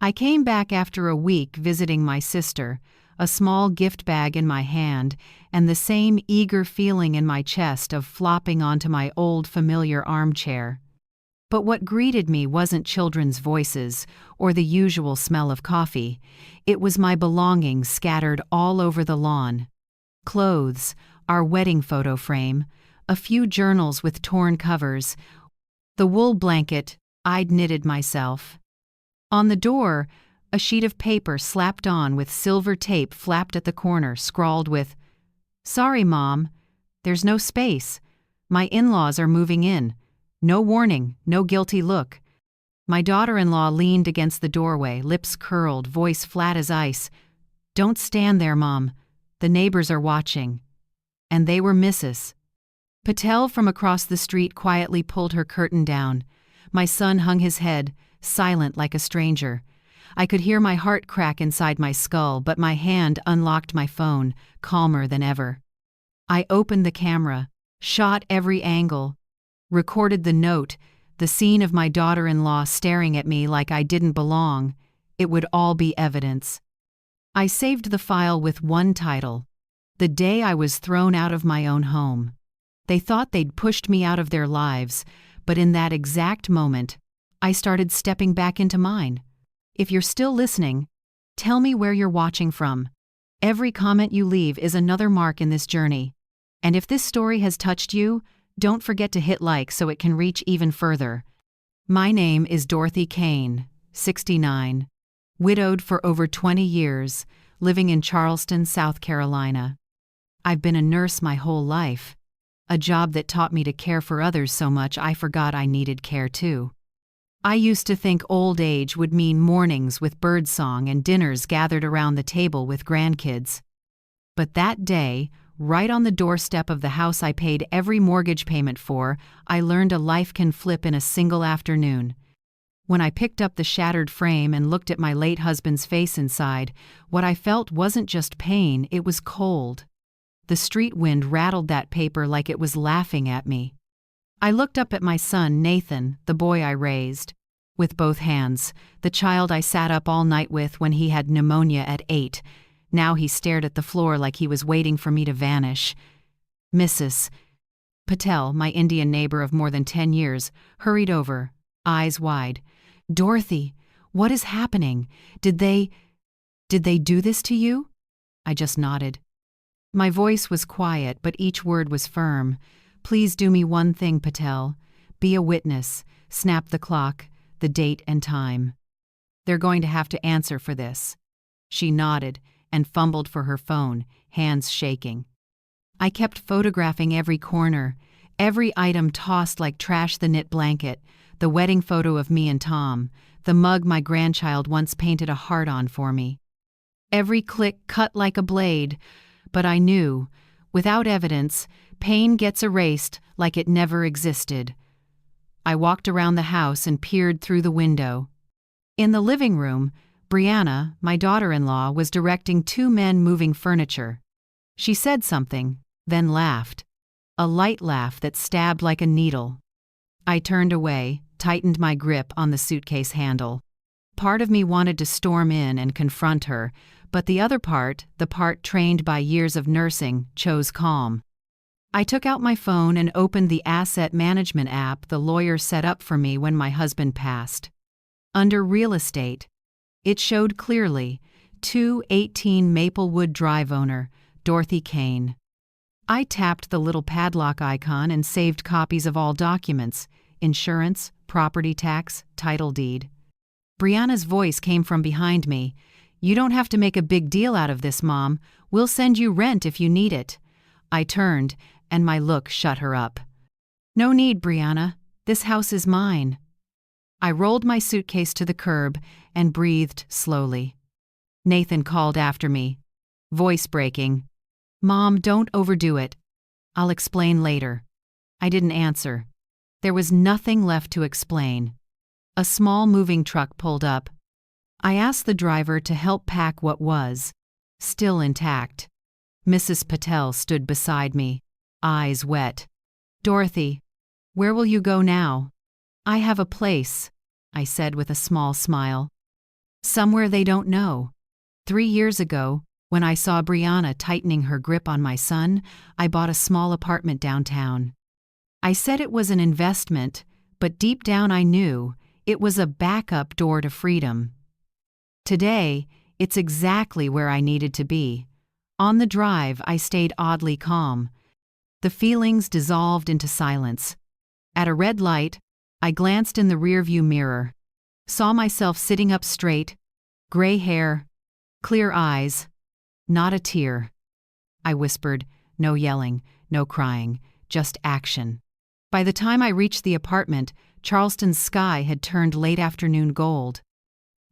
I came back after a week visiting my sister, a small gift bag in my hand, and the same eager feeling in my chest of flopping onto my old familiar armchair. But what greeted me wasn't children's voices or the usual smell of coffee. It was my belongings scattered all over the lawn. Clothes, our wedding photo frame, a few journals with torn covers, the wool blanket I'd knitted myself. On the door, a sheet of paper slapped on with silver tape flapped at the corner, scrawled with, "Sorry, Mom, there's no space. My in-laws are moving in. No warning, no guilty look." My daughter-in-law leaned against the doorway, lips curled, voice flat as ice. "Don't stand there, Mom. The neighbors are watching." And they were Mrs. Patel from across the street quietly pulled her curtain down. My son hung his head, silent like a stranger. I could hear my heart crack inside my skull, but my hand unlocked my phone, calmer than ever. I opened the camera, shot every angle, recorded the note, the scene of my daughter-in-law staring at me like I didn't belong. It would all be evidence. I saved the file with one title: "The Day I Was Thrown Out of My Own Home." They thought they'd pushed me out of their lives, but in that exact moment, I started stepping back into mine. If you're still listening, tell me where you're watching from. Every comment you leave is another mark in this journey. And if this story has touched you, don't forget to hit like so it can reach even further. My name is Dorothy Kane, 69, widowed for over 20 years, living in Charleston, South Carolina. I've been a nurse my whole life, a job that taught me to care for others so much I forgot I needed care too. I used to think old age would mean mornings with birdsong and dinners gathered around the table with grandkids. But that day, right on the doorstep of the house I paid every mortgage payment for, I learned a life can flip in a single afternoon. When I picked up the shattered frame and looked at my late husband's face inside, what I felt wasn't just pain, it was cold. The street wind rattled that paper like it was laughing at me. I looked up at my son, Nathan, the boy I raised, with both hands, the child I sat up all night with when he had pneumonia at 8. Now he stared at the floor like he was waiting for me to vanish. Mrs. Patel, my Indian neighbor of more than 10 years, hurried over, eyes wide. "Dorothy, what is happening? Did they do this to you?" I just nodded. My voice was quiet, but each word was firm. "Please do me one thing, Patel. Be a witness. Snap the clock, the date and time. They're going to have to answer for this." She nodded and fumbled for her phone, hands shaking. I kept photographing every corner, every item tossed like trash: the knit blanket, the wedding photo of me and Tom, the mug my grandchild once painted a heart on for me. Every click cut like a blade, but I knew, without evidence, pain gets erased like it never existed. I walked around the house and peered through the window. In the living room, Brianna, my daughter-in-law, was directing two men moving furniture. She said something, then laughed. A light laugh that stabbed like a needle. I turned away, tightened my grip on the suitcase handle. Part of me wanted to storm in and confront her, but the other part, the part trained by years of nursing, chose calm. I took out my phone and opened the asset management app the lawyer set up for me when my husband passed. Under real estate, it showed clearly, 218 Maplewood Drive owner, Dorothy Kane. I tapped the little padlock icon and saved copies of all documents: insurance, property tax, title deed. Brianna's voice came from behind me. "You don't have to make a big deal out of this, Mom. We'll send you rent if you need it." I turned, and my look shut her up. "No need, Brianna. This house is mine." I rolled my suitcase to the curb and breathed slowly. Nathan called after me, voice breaking. "Mom, don't overdo it. I'll explain later." I didn't answer. There was nothing left to explain. A small moving truck pulled up. I asked the driver to help pack what was still intact. Mrs. Patel stood beside me, eyes wet. "Dorothy, where will you go now?" "I have a place," I said with a small smile. Somewhere they don't know. 3 years ago, when I saw Brianna tightening her grip on my son, I bought a small apartment downtown. I said it was an investment, but deep down I knew it was a backup door to freedom. Today, it's exactly where I needed to be. On the drive, I stayed oddly calm. The feelings dissolved into silence. At a red light, I glanced in the rearview mirror, saw myself sitting up straight, gray hair, clear eyes, not a tear. I whispered, no yelling, no crying, just action. By the time I reached the apartment, Charleston's sky had turned late afternoon gold.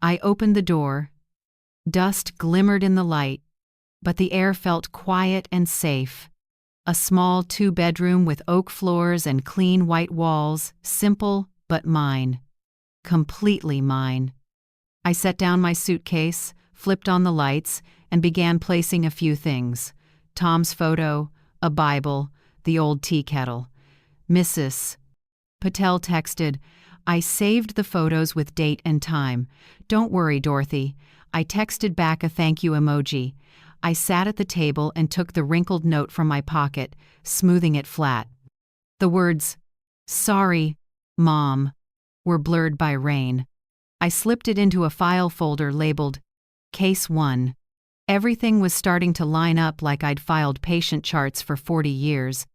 I opened the door. Dust glimmered in the light, but the air felt quiet and safe. A small 2-bedroom with oak floors and clean white walls, simple but mine. Completely mine. I set down my suitcase, flipped on the lights, and began placing a few things. Tom's photo, a Bible, the old tea kettle. Mrs. Patel texted, "I saved the photos with date and time. Don't worry, Dorothy." I texted back a thank you emoji. I sat at the table and took the wrinkled note from my pocket, smoothing it flat. The words, "Sorry, Mom," were blurred by rain. I slipped it into a file folder labeled Case 1. Everything was starting to line up like I'd filed patient charts for 40 years.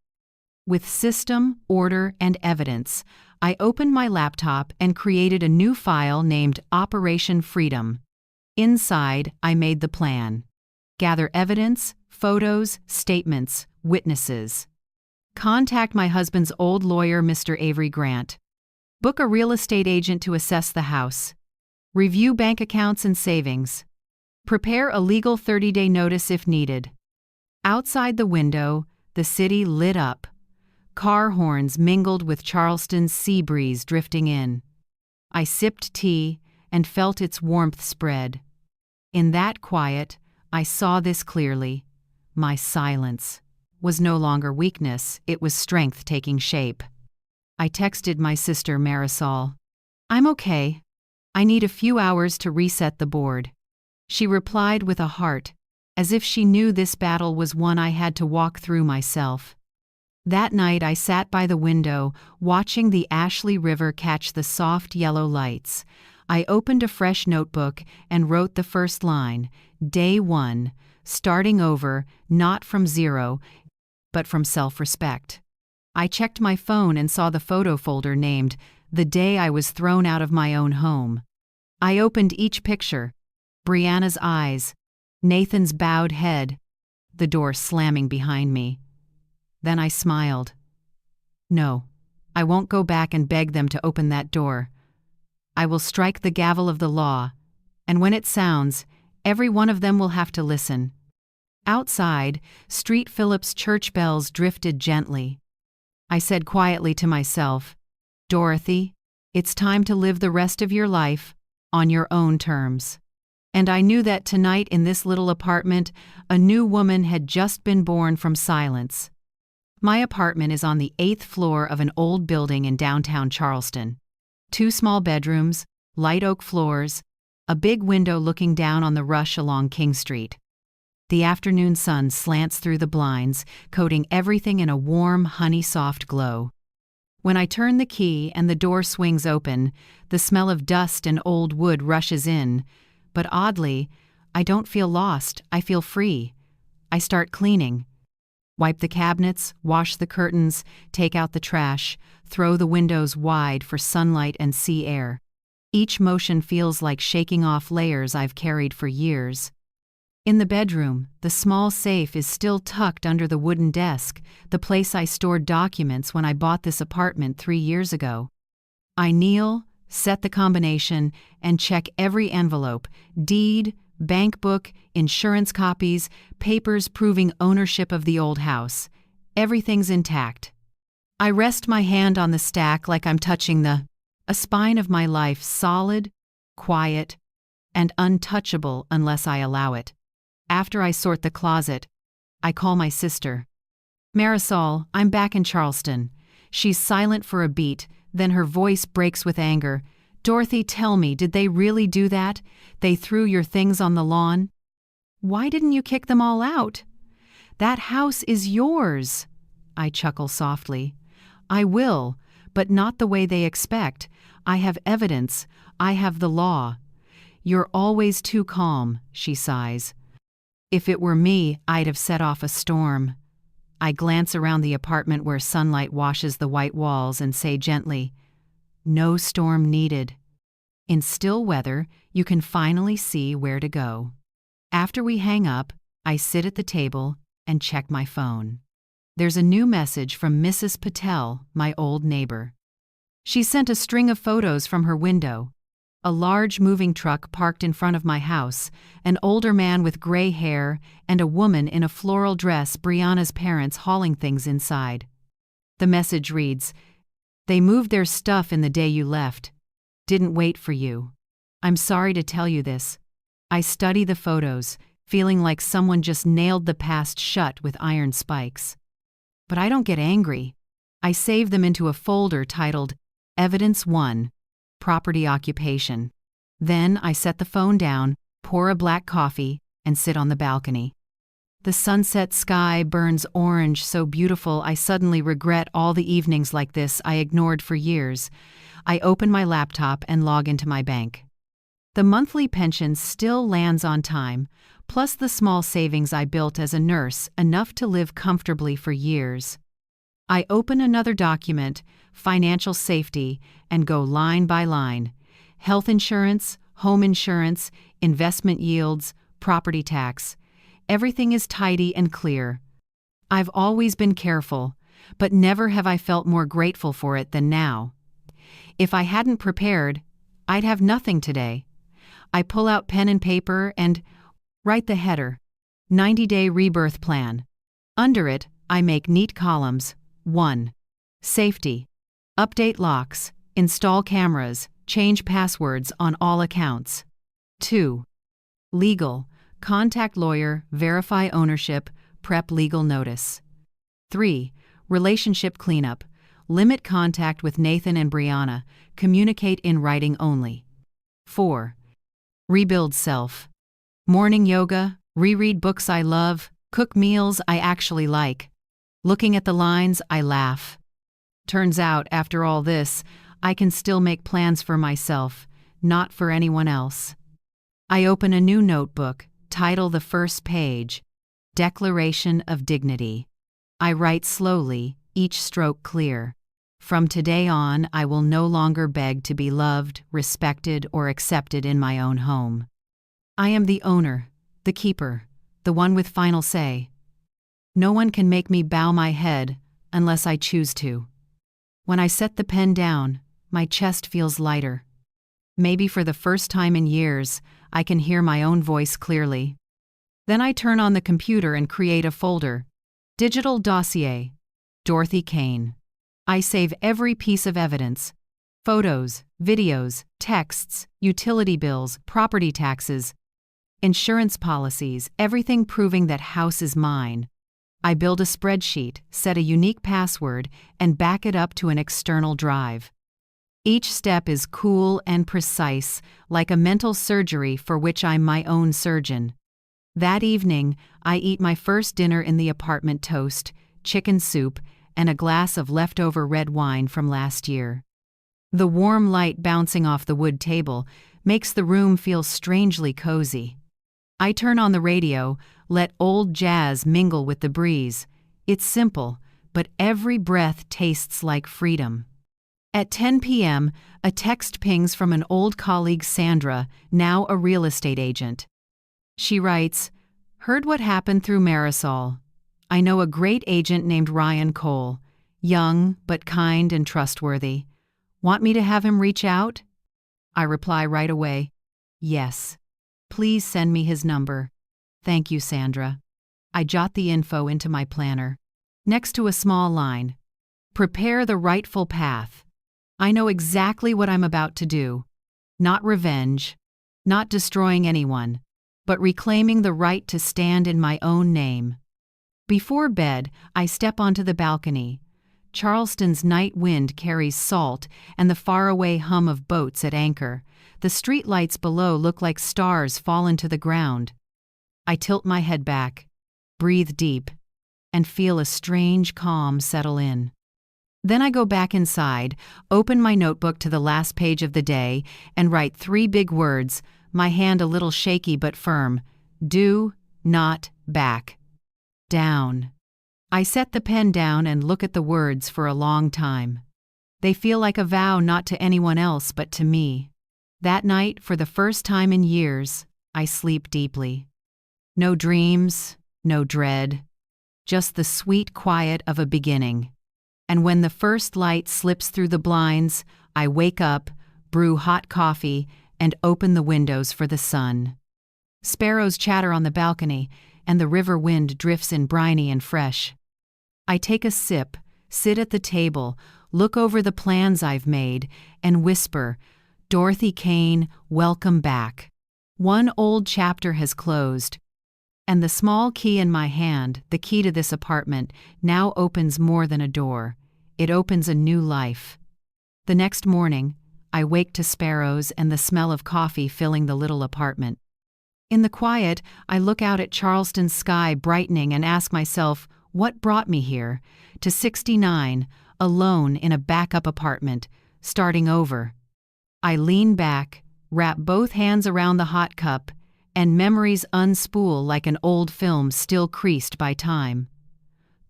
With system, order, and evidence, I opened my laptop and created a new file named Operation Freedom. Inside, I made the plan. Gather evidence, photos, statements, witnesses. Contact my husband's old lawyer, Mr. Avery Grant. Book a real estate agent to assess the house. Review bank accounts and savings. Prepare a legal 30-day notice if needed. Outside the window, the city lit up. Car horns mingled with Charleston's sea breeze drifting in. I sipped tea and felt its warmth spread. In that quiet, I saw this clearly. My silence was no longer weakness, it was strength taking shape. I texted my sister Marisol. "I'm okay. I need a few hours to reset the board." She replied with a heart, as if she knew this battle was one I had to walk through myself. That night I sat by the window, watching the Ashley River catch the soft yellow lights. I opened a fresh notebook and wrote the first line, Day 1, starting over, not from zero, but from self-respect. I checked my phone and saw the photo folder named The Day I Was Thrown Out of My Own Home. I opened each picture. Brianna's eyes, Nathan's bowed head, the door slamming behind me. Then I smiled. No, I won't go back and beg them to open that door. I will strike the gavel of the law, and when it sounds, every one of them will have to listen. Outside, Street Phillips church bells drifted gently. I said quietly to myself, "Dorothy, it's time to live the rest of your life on your own terms." And I knew that tonight in this little apartment, a new woman had just been born from silence. My apartment is on the 8th floor of an old building in downtown Charleston. 2 small bedrooms, light oak floors, a big window looking down on the rush along King Street. The afternoon sun slants through the blinds, coating everything in a warm, honey-soft glow. When I turn the key and the door swings open, the smell of dust and old wood rushes in, but oddly, I don't feel lost, I feel free. I start cleaning. Wipe the cabinets, wash the curtains, take out the trash, throw the windows wide for sunlight and sea air. Each motion feels like shaking off layers I've carried for years. In the bedroom, the small safe is still tucked under the wooden desk, the place I stored documents when I bought this apartment 3 years ago. I kneel, set the combination, and check every envelope, deed, bank book, insurance copies, papers proving ownership of the old house. Everything's intact. I rest my hand on the stack like I'm touching a spine of my life, solid, quiet, and untouchable unless I allow it. After I sort the closet, I call my sister. "Marisol, I'm back in Charleston." She's silent for a beat, then her voice breaks with anger. Dorothy, tell me, did they really do that? They threw your things on the lawn? Why didn't you kick them all out? That house is yours. I chuckle softly. I will, but not the way they expect. I have evidence. I have the law. You're always too calm, she sighs. If it were me, I'd have set off a storm. I glance around the apartment where sunlight washes the white walls and say gently, no storm needed. In still weather, you can finally see where to go. After we hang up, I sit at the table and check my phone. There's a new message from Mrs. Patel, my old neighbor. She sent a string of photos from her window. A large moving truck parked in front of my house, an older man with gray hair, and a woman in a floral dress, Brianna's parents hauling things inside. The message reads, "They moved their stuff in the day you left. Didn't wait for you. I'm sorry to tell you this. I study the photos, feeling like someone just nailed the past shut with iron spikes. But I don't get angry. I save them into a folder titled Evidence 1, Property Occupation. Then I set the phone down, pour a black coffee, and sit on the balcony. The sunset sky burns orange, so beautiful I suddenly regret all the evenings like this I ignored for years. I open my laptop and log into my bank. The monthly pension still lands on time, plus the small savings I built as a nurse, enough to live comfortably for years. I open another document, financial safety, and go line by line. Health insurance, home insurance, investment yields, property tax. Everything is tidy and clear. I've always been careful, but never have I felt more grateful for it than now. If I hadn't prepared, I'd have nothing today. I pull out pen and paper and write the header, 90-day rebirth plan. Under it, I make neat columns. 1. Safety. Update locks, install cameras, change passwords on all accounts. 2. Legal. Contact lawyer, verify ownership, prep legal notice. 3. Relationship cleanup. Limit contact with Nathan and Brianna, communicate in writing only. 4. Rebuild self. Morning yoga, reread books I love, cook meals I actually like. Looking at the lines, I laugh. Turns out, after all this, I can still make plans for myself, not for anyone else. I open a new notebook, title the first page, Declaration of Dignity. I write slowly, each stroke clear. From today on, I will no longer beg to be loved, respected, or accepted in my own home. I am the owner, the keeper, the one with final say. No one can make me bow my head unless I choose to. When I set the pen down, my chest feels lighter. Maybe for the first time in years, I can hear my own voice clearly. Then I turn on the computer and create a folder. Digital dossier. Dorothy Kane. I save every piece of evidence. Photos, videos, texts, utility bills, property taxes, insurance policies, everything proving that house is mine. I build a spreadsheet, set a unique password, and back it up to an external drive. Each step is cool and precise, like a mental surgery for which I'm my own surgeon. That evening, I eat my first dinner in the apartment: toast, chicken soup, and a glass of leftover red wine from last year. The warm light bouncing off the wood table makes the room feel strangely cozy. I turn on the radio, let old jazz mingle with the breeze. It's simple, but every breath tastes like freedom. At 10 p.m., a text pings from an old colleague, Sandra, now a real estate agent. She writes, "Heard what happened through Marisol. I know a great agent named Ryan Cole, young but kind and trustworthy. Want me to have him reach out?" I reply right away, "Yes. Please send me his number. Thank you, Sandra." I jot the info into my planner. Next to a small line, "Prepare the rightful path." I know exactly what I'm about to do. Not revenge, not destroying anyone, but reclaiming the right to stand in my own name. Before bed, I step onto the balcony. Charleston's night wind carries salt and the faraway hum of boats at anchor. The streetlights below look like stars fallen to the ground. I tilt my head back, breathe deep, and feel a strange calm settle in. Then I go back inside, open my notebook to the last page of the day, and write 3 big words, my hand a little shaky but firm: do not back down. I set the pen down and look at the words for a long time. They feel like a vow not to anyone else but to me. That night, for the first time in years, I sleep deeply. No dreams, no dread, just the sweet quiet of a beginning. And when the first light slips through the blinds, I wake up, brew hot coffee, and open the windows for the sun. Sparrows chatter on the balcony, and the river wind drifts in briny and fresh. I take a sip, sit at the table, look over the plans I've made, and whisper, "Dorothy Kane, welcome back." One old chapter has closed, and the small key in my hand, the key to this apartment, now opens more than a door. It opens a new life. The next morning, I wake to sparrows and the smell of coffee filling the little apartment. In the quiet, I look out at Charleston's sky brightening and ask myself, what brought me here, to 69, alone in a backup apartment, starting over? I lean back, wrap both hands around the hot cup, and memories unspool like an old film still creased by time.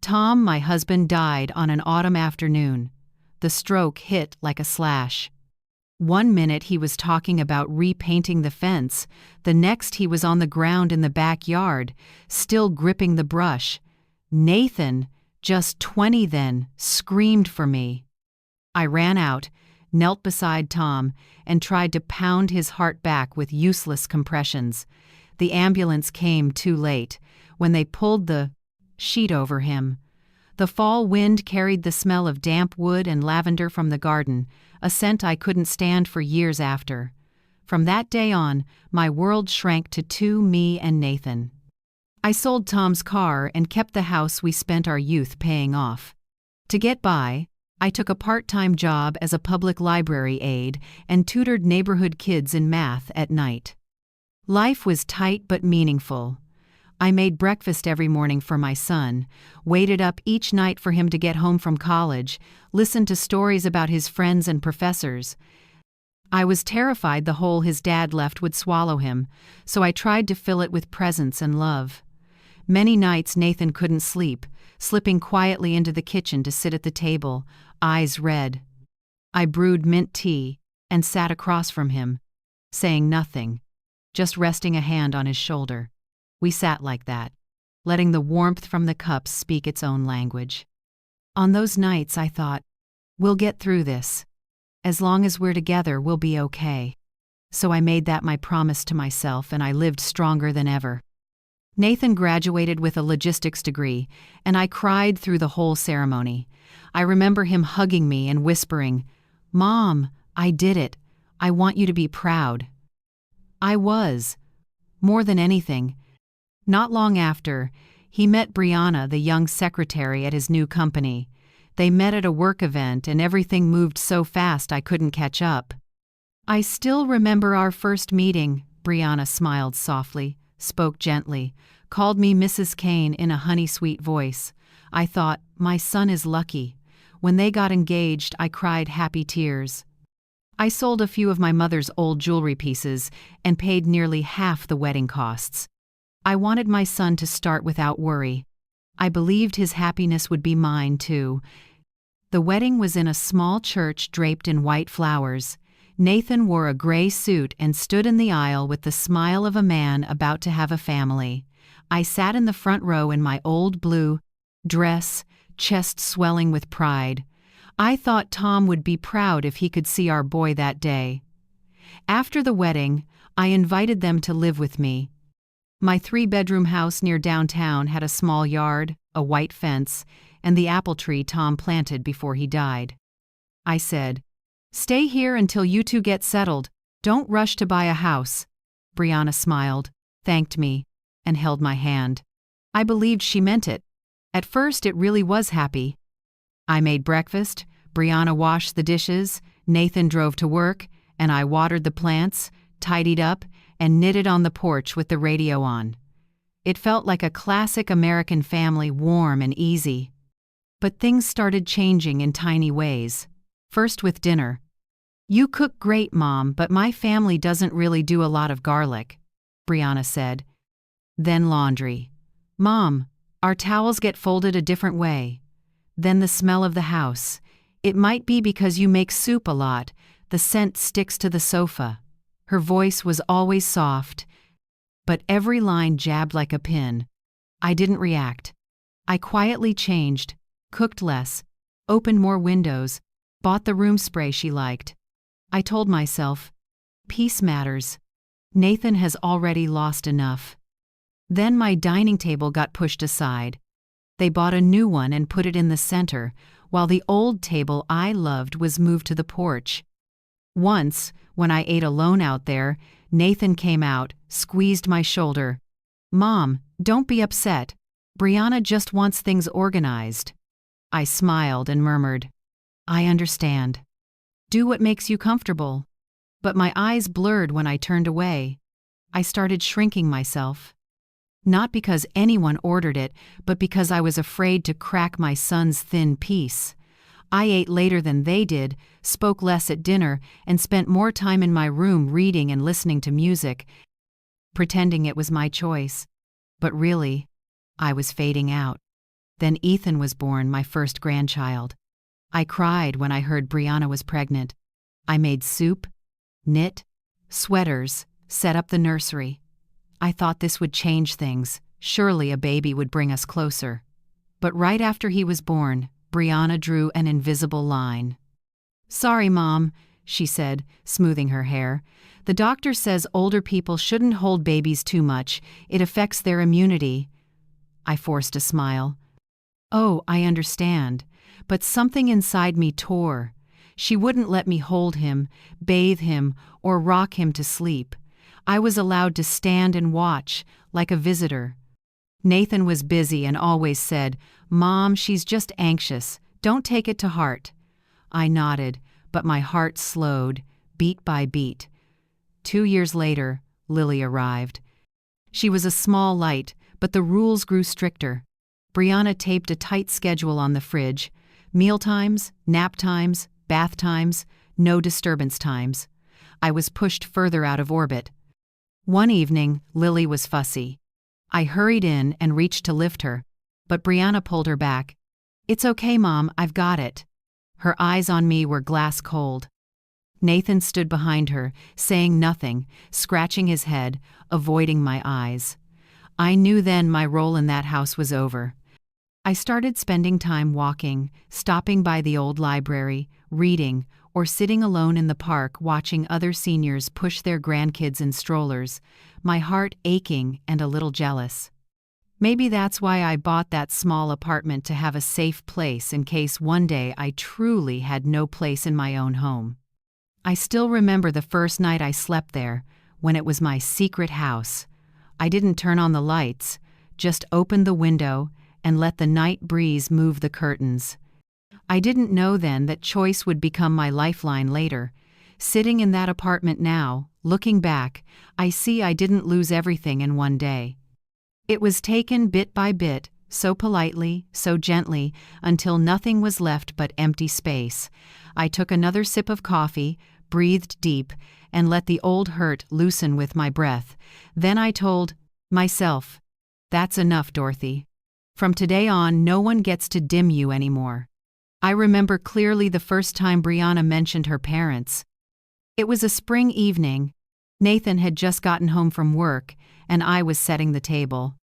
Tom, my husband, died on an autumn afternoon. The stroke hit like a slash. One minute he was talking about repainting the fence, the next he was on the ground in the backyard, still gripping the brush. Nathan, just 20 then, screamed for me. I ran out, knelt beside Tom, and tried to pound his heart back with useless compressions. The ambulance came too late, when they pulled the sheet over him. The fall wind carried the smell of damp wood and lavender from the garden, a scent I couldn't stand for years after. From that day on, my world shrank to 2, me and Nathan. I sold Tom's car and kept the house we spent our youth paying off. To get by, I took a part-time job as a public library aide and tutored neighborhood kids in math at night. Life was tight but meaningful. I made breakfast every morning for my son, waited up each night for him to get home from college, listened to stories about his friends and professors. I was terrified the hole his dad left would swallow him, so I tried to fill it with presence and love. Many nights Nathan couldn't sleep, slipping quietly into the kitchen to sit at the table, eyes red. I brewed mint tea and sat across from him, saying nothing, just resting a hand on his shoulder. We sat like that, letting the warmth from the cups speak its own language. On those nights I thought, we'll get through this. As long as we're together, we'll be okay. So I made that my promise to myself, and I lived stronger than ever. Nathan graduated with a logistics degree, and I cried through the whole ceremony. I remember him hugging me and whispering, "Mom, I did it. I want you to be proud." I was. More than anything. Not long after, he met Brianna, the young secretary at his new company. They met at a work event, and everything moved so fast I couldn't catch up. "I still remember our first meeting," Brianna smiled softly, spoke gently, called me Mrs. Kane in a honey-sweet voice. I thought, my son is lucky. When they got engaged, I cried happy tears. I sold a few of my mother's old jewelry pieces and paid nearly half the wedding costs. I wanted my son to start without worry. I believed his happiness would be mine, too. The wedding was in a small church draped in white flowers. Nathan wore a gray suit and stood in the aisle with the smile of a man about to have a family. I sat in the front row in my old blue dress, chest swelling with pride. I thought Tom would be proud if he could see our boy that day. After the wedding, I invited them to live with me. My 3-bedroom house near downtown had a small yard, a white fence, and the apple tree Tom planted before he died. I said, "Stay here until you two get settled. Don't rush to buy a house." Brianna smiled, thanked me, and held my hand. I believed she meant it. At first it really was happy. I made breakfast, Brianna washed the dishes, Nathan drove to work, and I watered the plants, tidied up, and knitted on the porch with the radio on. It felt like a classic American family, warm and easy. But things started changing in tiny ways. First with dinner. "You cook great, Mom, but my family doesn't really do a lot of garlic," Brianna said. Then laundry. "Mom, our towels get folded a different way." Then the smell of the house. "It might be because you make soup a lot, the scent sticks to the sofa." Her voice was always soft, but every line jabbed like a pin. I didn't react. I quietly changed, cooked less, opened more windows, bought the room spray she liked. I told myself, peace matters. Nathan has already lost enough. Then my dining table got pushed aside. They bought a new one and put it in the center, while the old table I loved was moved to the porch. Once, when I ate alone out there, Nathan came out, squeezed my shoulder. "Mom, don't be upset. Brianna just wants things organized." I smiled and murmured, "I understand. Do what makes you comfortable." But my eyes blurred when I turned away. I started shrinking myself. Not because anyone ordered it, but because I was afraid to crack my son's thin peace. I ate later than they did, spoke less at dinner, and spent more time in my room reading and listening to music, pretending it was my choice. But really, I was fading out. Then Ethan was born, my first grandchild. I cried when I heard Brianna was pregnant. I made soup, knit, sweaters, set up the nursery. I thought this would change things. Surely a baby would bring us closer. But right after he was born, Brianna drew an invisible line. "Sorry, Mom," she said, smoothing her hair. "The doctor says older people shouldn't hold babies too much. It affects their immunity." I forced a smile. "Oh, I understand." But something inside me tore. She wouldn't let me hold him, bathe him, or rock him to sleep. I was allowed to stand and watch, like a visitor. Nathan was busy and always said, "Mom, she's just anxious. Don't take it to heart." I nodded, but my heart slowed, beat by beat. 2 years later, Lily arrived. She was a small light, but the rules grew stricter. Brianna taped a tight schedule on the fridge: mealtimes, nap times, bath times, no disturbance times. I was pushed further out of orbit. One evening, Lily was fussy. I hurried in and reached to lift her, but Brianna pulled her back. "It's okay, Mom, I've got it." Her eyes on me were glass cold. Nathan stood behind her, saying nothing, scratching his head, avoiding my eyes. I knew then my role in that house was over. I started spending time walking, stopping by the old library, reading, or sitting alone in the park watching other seniors push their grandkids in strollers, my heart aching and a little jealous. Maybe that's why I bought that small apartment, to have a safe place in case one day I truly had no place in my own home. I still remember the first night I slept there, when it was my secret house. I didn't turn on the lights, just opened the window and let the night breeze move the curtains. I didn't know then that choice would become my lifeline later. Sitting in that apartment now, looking back, I see I didn't lose everything in one day. It was taken bit by bit, so politely, so gently, until nothing was left but empty space. I took another sip of coffee, breathed deep, and let the old hurt loosen with my breath. Then I told myself, "That's enough, Dorothy. From today on, no one gets to dim you anymore." I remember clearly the first time Brianna mentioned her parents. It was a spring evening. Nathan had just gotten home from work, and I was setting the table.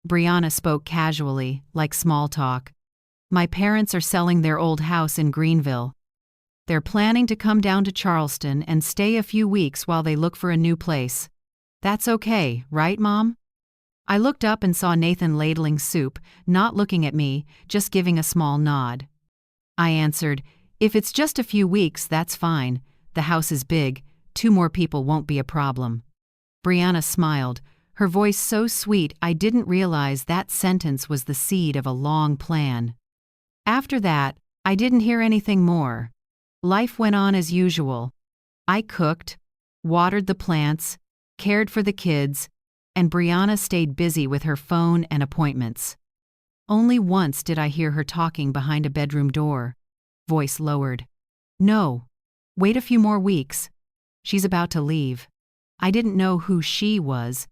Brianna spoke casually, like small talk. "My parents are selling their old house in Greenville. They're planning to come down to Charleston and stay a few weeks while they look for a new place. That's okay, right, Mom?" I looked up and saw Nathan ladling soup, not looking at me, just giving a small nod. I answered, "If it's just a few weeks, that's fine. The house is big. 2 more people won't be a problem." Brianna smiled, her voice so sweet I didn't realize that sentence was the seed of a long plan. After that, I didn't hear anything more. Life went on as usual. I cooked, watered the plants, cared for the kids, and Brianna stayed busy with her phone and appointments. Only once did I hear her talking behind a bedroom door. Voice lowered. No. Wait a few more weeks. She's about to leave. I didn't know who she was,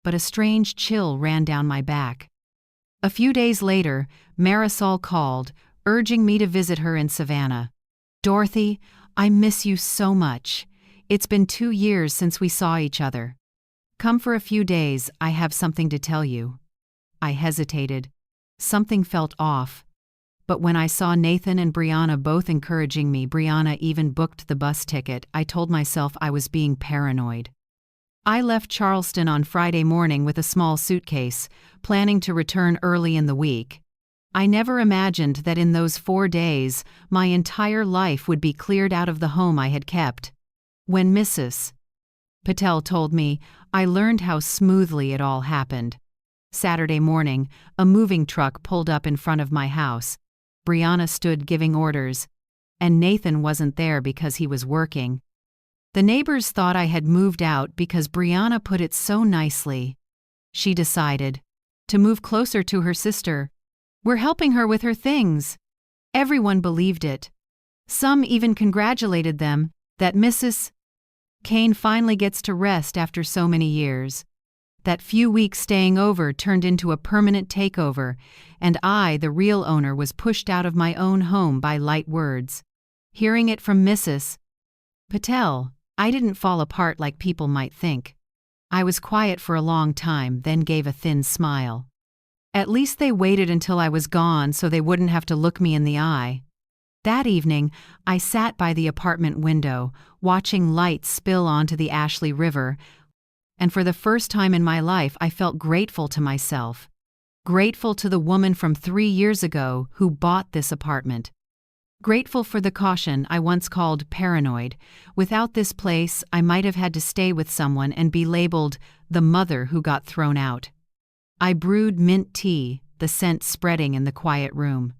but a strange chill ran down my back. A few days later, Marisol called, urging me to visit her in Savannah. Dorothy, I miss you so much. It's been 2 years since we saw each other. Come for a few days, I have something to tell you. I hesitated. Something felt off. But when I saw Nathan and Brianna both encouraging me, Brianna even booked the bus ticket, I told myself I was being paranoid. I left Charleston on Friday morning with a small suitcase, planning to return early in the week. I never imagined that in those 4 days, my entire life would be cleared out of the home I had kept. When Mrs. Patel told me, I learned how smoothly it all happened. Saturday morning, a moving truck pulled up in front of my house. Brianna stood giving orders, and Nathan wasn't there because he was working. The neighbors thought I had moved out because Brianna put it so nicely. She decided to move closer to her sister. We're helping her with her things. Everyone believed it. Some even congratulated them that Mrs. Kane finally gets to rest after so many years. That few weeks staying over turned into a permanent takeover, and I, the real owner, was pushed out of my own home by light words. Hearing it from Mrs. Patel, I didn't fall apart like people might think. I was quiet for a long time, then gave a thin smile. At least they waited until I was gone so they wouldn't have to look me in the eye. That evening, I sat by the apartment window, watching lights spill onto the Ashley River, and for the first time in my life I felt grateful to myself. Grateful to the woman from 3 years ago who bought this apartment. Grateful for the caution I once called paranoid. Without this place, I might have had to stay with someone and be labeled the mother who got thrown out. I brewed mint tea, the scent spreading in the quiet room.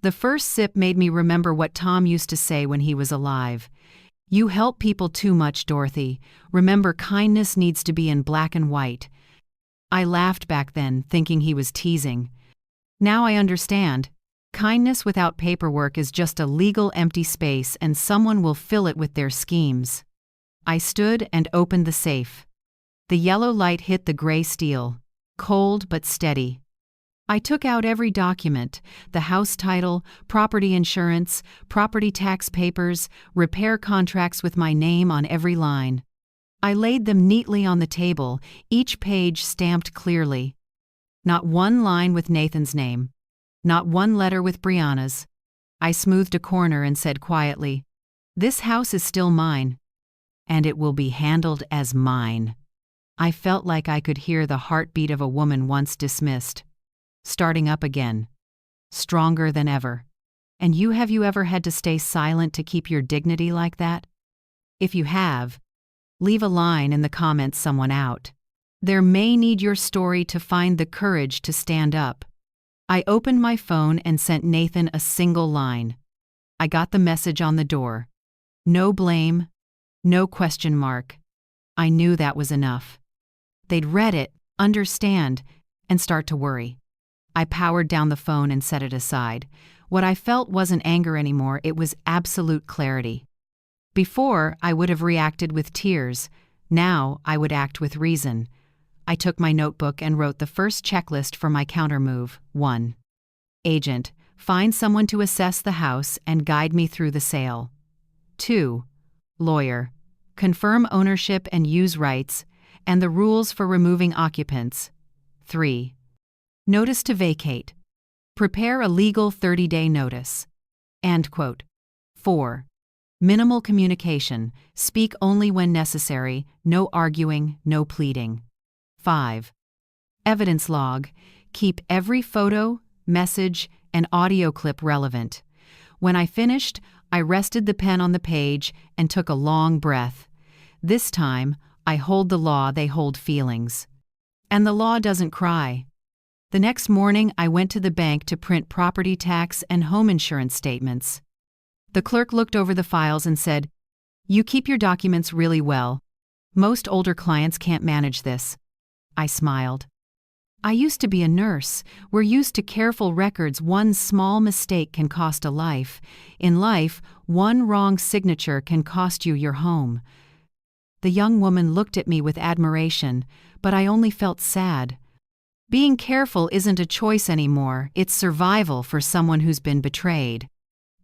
The first sip made me remember what Tom used to say when he was alive. You help people too much, Dorothy. Remember, kindness needs to be in black and white. I laughed back then, thinking he was teasing. Now I understand. Kindness without paperwork is just a legal empty space, and someone will fill it with their schemes. I stood and opened the safe. The yellow light hit the gray steel, cold but steady. I took out every document: the house title, property insurance, property tax papers, repair contracts with my name on every line. I laid them neatly on the table, each page stamped clearly. Not one line with Nathan's name. Not one letter with Brianna's. I smoothed a corner and said quietly, "This house is still mine, and it will be handled as mine." I felt like I could hear the heartbeat of a woman once dismissed, starting up again, stronger than ever. And have you ever had to stay silent to keep your dignity like that? If you have, leave a line in the comments someone out. There may need your story to find the courage to stand up. I opened my phone and sent Nathan a single line. I got the message on the door. No blame, no question mark. I knew that was enough. They'd read it, understand, and start to worry. I powered down the phone and set it aside. What I felt wasn't anger anymore, it was absolute clarity. Before, I would have reacted with tears. Now, I would act with reason. I took my notebook and wrote the first checklist for my countermove. 1. Agent, find someone to assess the house and guide me through the sale. 2. Lawyer, confirm ownership and use rights, and the rules for removing occupants. 3. Notice to vacate. Prepare a legal 30-day notice. End quote. 4. Minimal communication. Speak only when necessary. No arguing, no pleading. 5. Evidence log. Keep every photo, message, and audio clip relevant. When I finished, I rested the pen on the page and took a long breath. This time, I hold the law, they hold feelings. And the law doesn't cry. The next morning, I went to the bank to print property tax and home insurance statements. The clerk looked over the files and said, "You keep your documents really well. Most older clients can't manage this." I smiled. I used to be a nurse. We're used to careful records. One small mistake can cost a life. In life, one wrong signature can cost you your home. The young woman looked at me with admiration, but I only felt sad. Being careful isn't a choice anymore, it's survival for someone who's been betrayed.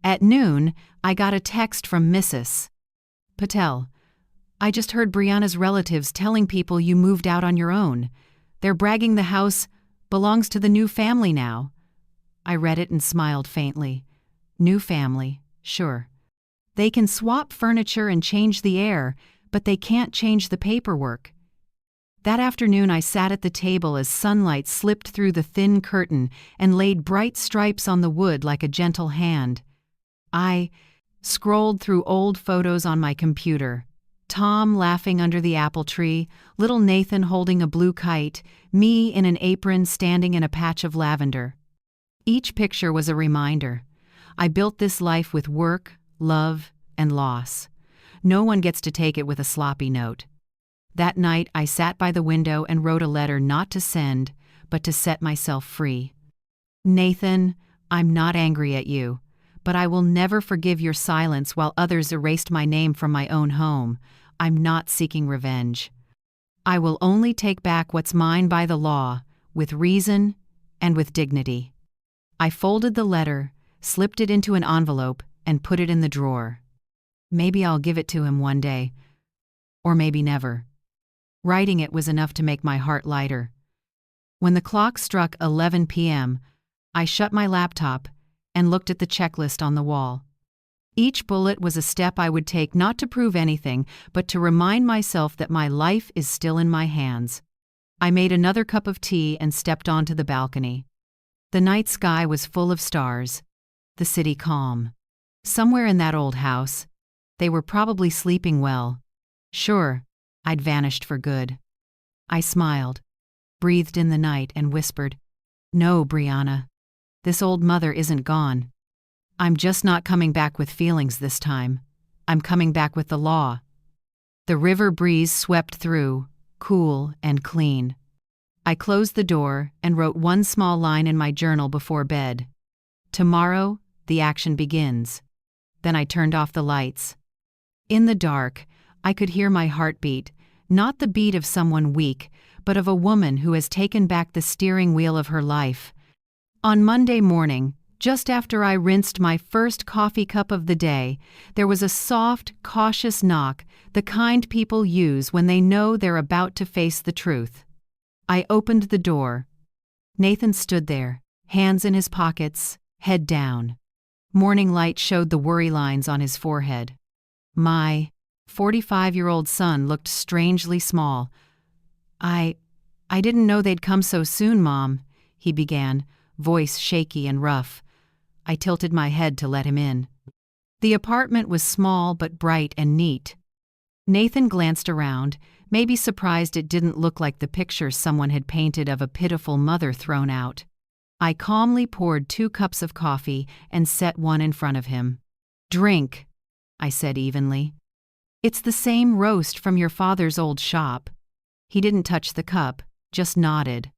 At noon, I got a text from Mrs. Patel. "I just heard Brianna's relatives telling people you moved out on your own. They're bragging the house belongs to the new family now." I read it and smiled faintly. New family, sure. They can swap furniture and change the air, but they can't change the paperwork. That afternoon I sat at the table as sunlight slipped through the thin curtain and laid bright stripes on the wood like a gentle hand. I scrolled through old photos on my computer. Tom laughing under the apple tree, little Nathan holding a blue kite, me in an apron standing in a patch of lavender. Each picture was a reminder. I built this life with work, love, and loss. No one gets to take it with a sloppy note. That night, I sat by the window and wrote a letter not to send, but to set myself free. "Nathan, I'm not angry at you, but I will never forgive your silence while others erased my name from my own home. I'm not seeking revenge. I will only take back what's mine by the law, with reason and with dignity." I folded the letter, slipped it into an envelope, and put it in the drawer. Maybe I'll give it to him one day, or maybe never. Writing it was enough to make my heart lighter. When the clock struck 11 p.m., I shut my laptop and looked at the checklist on the wall. Each bullet was a step I would take not to prove anything, but to remind myself that my life is still in my hands. I made another cup of tea and stepped onto the balcony. The night sky was full of stars, the city calm. Somewhere in that old house, they were probably sleeping well. Sure, I'd vanished for good. I smiled, breathed in the night, and whispered, "No, Brianna. This old mother isn't gone. I'm just not coming back with feelings this time. I'm coming back with the law." The river breeze swept through, cool and clean. I closed the door and wrote one small line in my journal before bed. "Tomorrow, the action begins." Then I turned off the lights. In the dark, I could hear my heartbeat, not the beat of someone weak, but of a woman who has taken back the steering wheel of her life. On Monday morning, just after I rinsed my first coffee cup of the day, there was a soft, cautious knock, the kind people use when they know they're about to face the truth. I opened the door. Nathan stood there, hands in his pockets, head down. Morning light showed the worry lines on his forehead. My 45-year-old son looked strangely small. I didn't know they'd come so soon, Mom," he began, voice shaky and rough. I tilted my head to let him in. The apartment was small but bright and neat. Nathan glanced around, maybe surprised it didn't look like the picture someone had painted of a pitiful mother thrown out. I calmly poured 2 cups of coffee and set one in front of him. "Drink," I said evenly. "It's the same roast from your father's old shop." He didn't touch the cup, just nodded.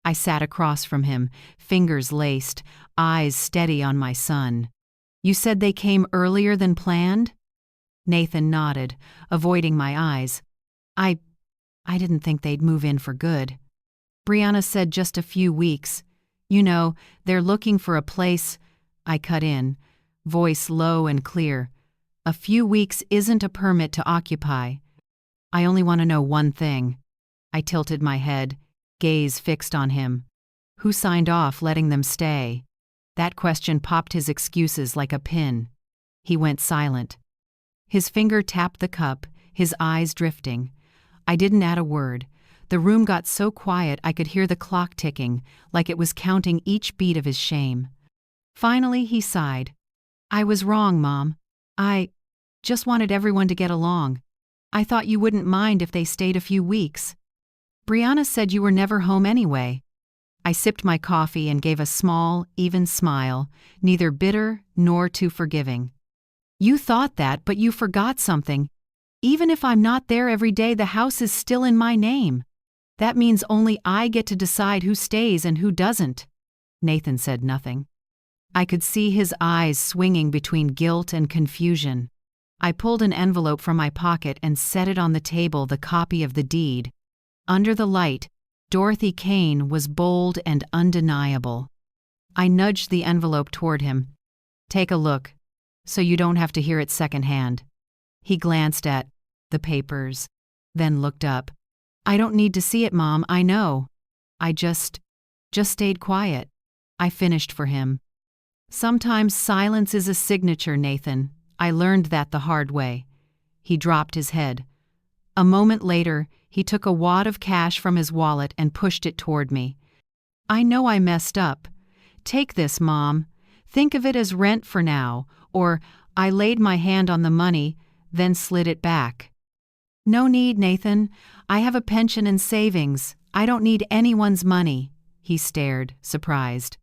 I sat across from him, fingers laced, eyes steady on my son. "You said they came earlier than planned?" Nathan nodded, avoiding my eyes. I didn't think they'd move in for good. Brianna said just a few weeks. You know, they're looking for a place." I cut in, voice low and clear. "A few weeks isn't a permit to occupy. I only want to know one thing." I tilted my head, gaze fixed on him. "Who signed off letting them stay?" That question popped his excuses like a pin. He went silent. His finger tapped the cup, his eyes drifting. I didn't add a word. The room got so quiet I could hear the clock ticking, like it was counting each beat of his shame. Finally, he sighed. "I was wrong, Mom. I just wanted everyone to get along. I thought you wouldn't mind if they stayed a few weeks. Brianna said you were never home anyway." I sipped my coffee and gave a small, even smile, neither bitter nor too forgiving. You thought that, but you forgot something. Even if I'm not there every day, the house is still in my name. That means only I get to decide who stays and who doesn't. Nathan said nothing. I could see his eyes swinging between guilt and confusion. I pulled an envelope from my pocket and set it on the table, the copy of the deed. Under the light, Dorothy Kane was bold and undeniable. I nudged the envelope toward him. Take a look, so you don't have to hear it secondhand. He glanced at the papers, then looked up. I don't need to see it, Mom, I know. I just stayed quiet. I finished for him. Sometimes silence is a signature, Nathan. I learned that the hard way. He dropped his head. A moment later, he took a wad of cash from his wallet and pushed it toward me. I know I messed up. Take this, Mom. Think of it as rent for now, or I laid my hand on the money, then slid it back. No need, Nathan. I have a pension and savings. I don't need anyone's money. He stared, surprised.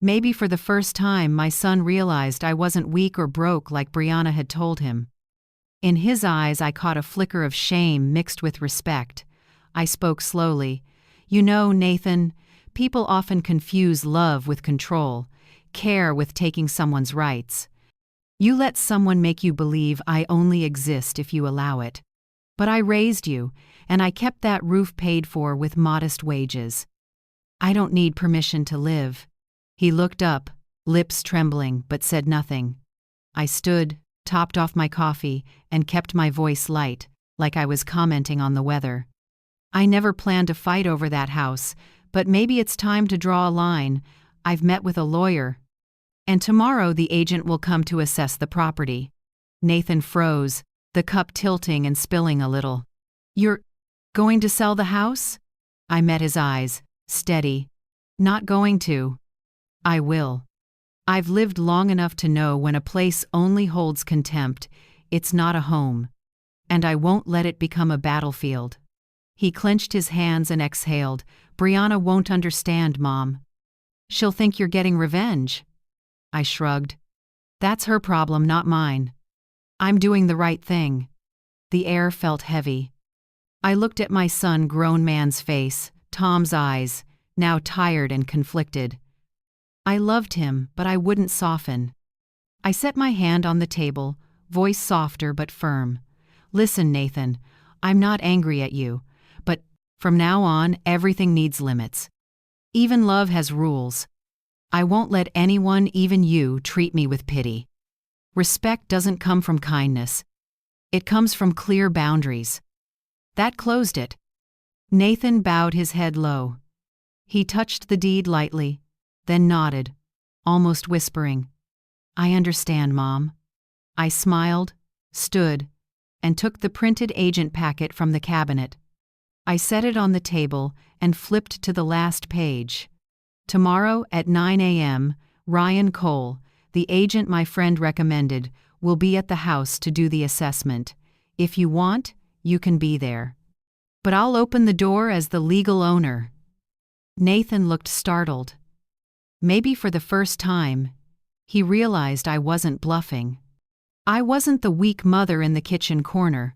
Maybe for the first time my son realized I wasn't weak or broke like Brianna had told him. In his eyes I caught a flicker of shame mixed with respect. I spoke slowly. You know, Nathan, people often confuse love with control, care with taking someone's rights. You let someone make you believe I only exist if you allow it. But I raised you, and I kept that roof paid for with modest wages. I don't need permission to live. He looked up, lips trembling, but said nothing. I stood, topped off my coffee, and kept my voice light, like I was commenting on the weather. I never planned to fight over that house, but maybe it's time to draw a line. I've met with a lawyer. And tomorrow the agent will come to assess the property. Nathan froze, the cup tilting and spilling a little. You're going to sell the house? I met his eyes, steady. Not going to. I will. I've lived long enough to know when a place only holds contempt, it's not a home. And I won't let it become a battlefield. He clenched his hands and exhaled. Brianna won't understand, Mom. She'll think you're getting revenge. I shrugged. That's her problem, not mine. I'm doing the right thing. The air felt heavy. I looked at my son, grown man's face, Tom's eyes, now tired and conflicted. I loved him, but I wouldn't soften. I set my hand on the table, voice softer but firm. Listen, Nathan, I'm not angry at you, but from now on, everything needs limits. Even love has rules. I won't let anyone, even you, treat me with pity. Respect doesn't come from kindness. It comes from clear boundaries. That closed it. Nathan bowed his head low. He touched the deed lightly, then nodded, almost whispering, I understand, Mom. I smiled, stood, and took the printed agent packet from the cabinet. I set it on the table and flipped to the last page. Tomorrow at 9 a.m., Ryan Cole, the agent my friend recommended, will be at the house to do the assessment. If you want, you can be there. But I'll open the door as the legal owner. Nathan looked startled. Maybe for the first time, he realized I wasn't bluffing. I wasn't the weak mother in the kitchen corner.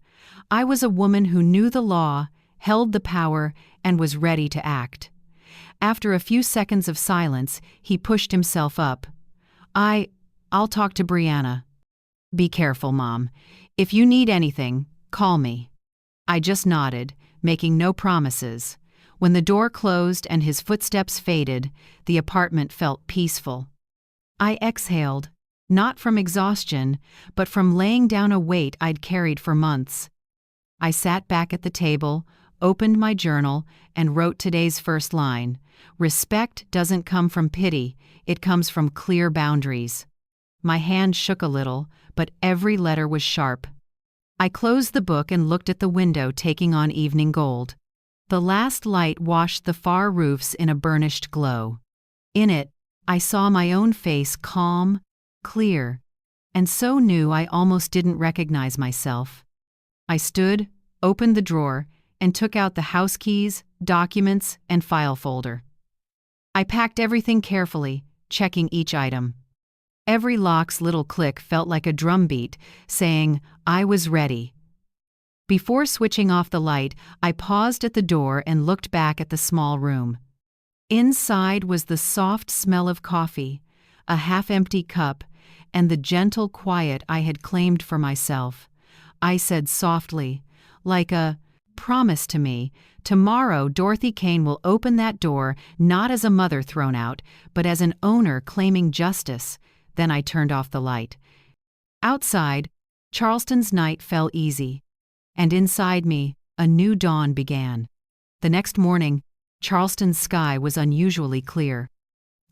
I was a woman who knew the law, held the power, and was ready to act. After a few seconds of silence, he pushed himself up. I'll talk to Brianna. Be careful, Mom. If you need anything, call me. I just nodded, making no promises. When the door closed and his footsteps faded, the apartment felt peaceful. I exhaled, not from exhaustion, but from laying down a weight I'd carried for months. I sat back at the table, opened my journal, and wrote today's first line. Respect doesn't come from pity, it comes from clear boundaries. My hand shook a little, but every letter was sharp. I closed the book and looked at the window, taking on evening gold. The last light washed the far roofs in a burnished glow. In it, I saw my own face, calm, clear, and so new I almost didn't recognize myself. I stood, opened the drawer, and took out the house keys, documents, and file folder. I packed everything carefully, checking each item. Every lock's little click felt like a drumbeat, saying, I was ready. Before switching off the light, I paused at the door and looked back at the small room. Inside was the soft smell of coffee, a half-empty cup, and the gentle quiet I had claimed for myself. I said softly, like a promise to me, tomorrow Dorothy Kane will open that door not as a mother thrown out, but as an owner claiming justice. Then I turned off the light. Outside, Charleston's night fell easy, and inside me, a new dawn began. The next morning, Charleston's sky was unusually clear.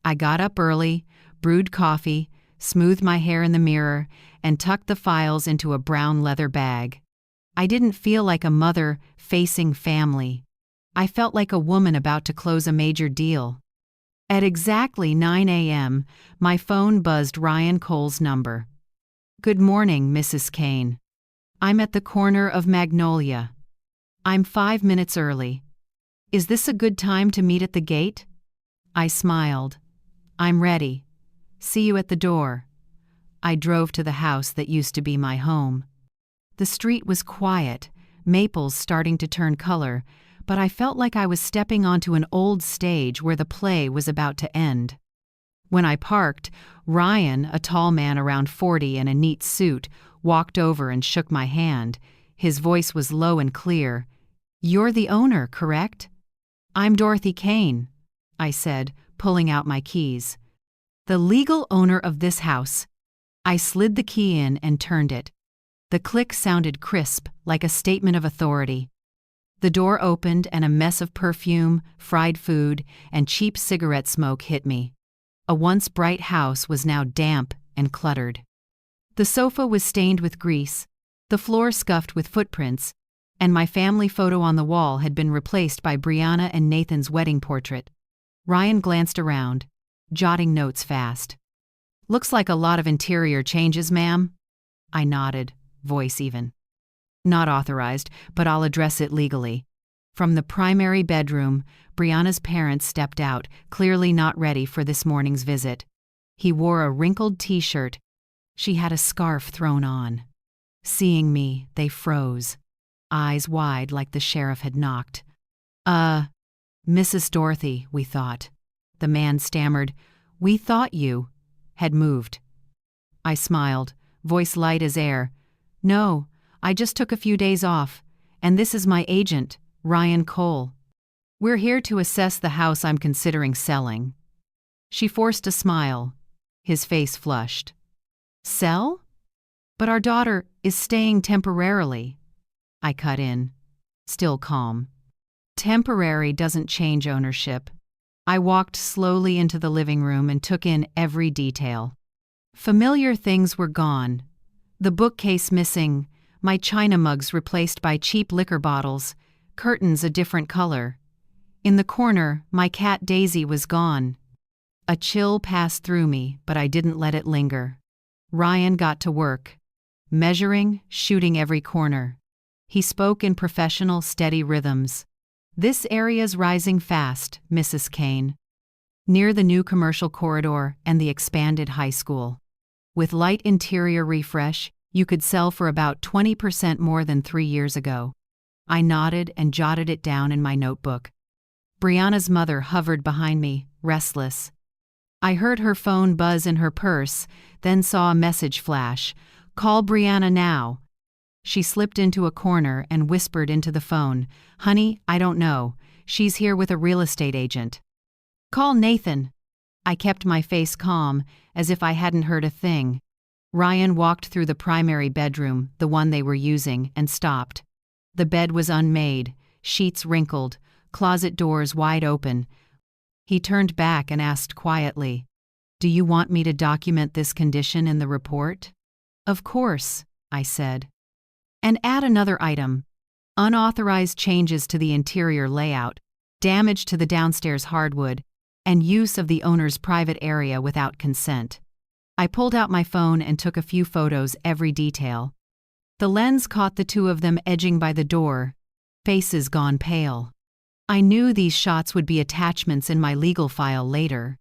I got up early, brewed coffee, smoothed my hair in the mirror, and tucked the files into a brown leather bag. I didn't feel like a mother facing family. I felt like a woman about to close a major deal. At exactly 9 a.m., my phone buzzed Ryan Cole's number. Good morning, Mrs. Kane. I'm at the corner of Magnolia. I'm 5 minutes early. Is this a good time to meet at the gate? I smiled. I'm ready. See you at the door. I drove to the house that used to be my home. The street was quiet, maples starting to turn color, but I felt like I was stepping onto an old stage where the play was about to end. When I parked, Ryan, a tall man around 40 in a neat suit, walked over and shook my hand. His voice was low and clear. You're the owner, correct? I'm Dorothy Kane, I said, pulling out my keys. The legal owner of this house. I slid the key in and turned it. The click sounded crisp, like a statement of authority. The door opened and a mess of perfume, fried food, and cheap cigarette smoke hit me. A once bright house was now damp and cluttered. The sofa was stained with grease, the floor scuffed with footprints, and my family photo on the wall had been replaced by Brianna and Nathan's wedding portrait. Ryan glanced around, jotting notes fast. Looks like a lot of interior changes, ma'am. I nodded, voice even. Not authorized, but I'll address it legally. From the primary bedroom, Brianna's parents stepped out, clearly not ready for this morning's visit. He wore a wrinkled t-shirt. She had a scarf thrown on. Seeing me, they froze, eyes wide like the sheriff had knocked. Mrs. Dorothy, we thought. The man stammered, we thought you had moved. I smiled, voice light as air. No, I just took a few days off, and this is my agent, Ryan Cole. We're here to assess the house I'm considering selling. She forced a smile. His face flushed. Sell? But our daughter is staying temporarily. I cut in, still calm. Temporary doesn't change ownership. I walked slowly into the living room and took in every detail. Familiar things were gone. The bookcase missing, my china mugs replaced by cheap liquor bottles, curtains a different color. In the corner, my cat Daisy was gone. A chill passed through me, but I didn't let it linger. Ryan got to work, measuring, shooting every corner. He spoke in professional, steady rhythms. This area's rising fast, Mrs. Kane. Near the new commercial corridor and the expanded high school. With light interior refresh, you could sell for about 20% more than 3 years ago. I nodded and jotted it down in my notebook. Brianna's mother hovered behind me, restless. I heard her phone buzz in her purse, then saw a message flash. Call Brianna now. She slipped into a corner and whispered into the phone, Honey, I don't know. She's here with a real estate agent. Call Nathan. I kept my face calm, as if I hadn't heard a thing. Ryan walked through the primary bedroom, the one they were using, and stopped. The bed was unmade, sheets wrinkled, closet doors wide open. He turned back and asked quietly, Do you want me to document this condition in the report? Of course, I said. And add another item. Unauthorized changes to the interior layout, damage to the downstairs hardwood, and use of the owner's private area without consent. I pulled out my phone and took a few photos, every detail. The lens caught the two of them edging by the door, faces gone pale. I knew these shots would be attachments in my legal file later.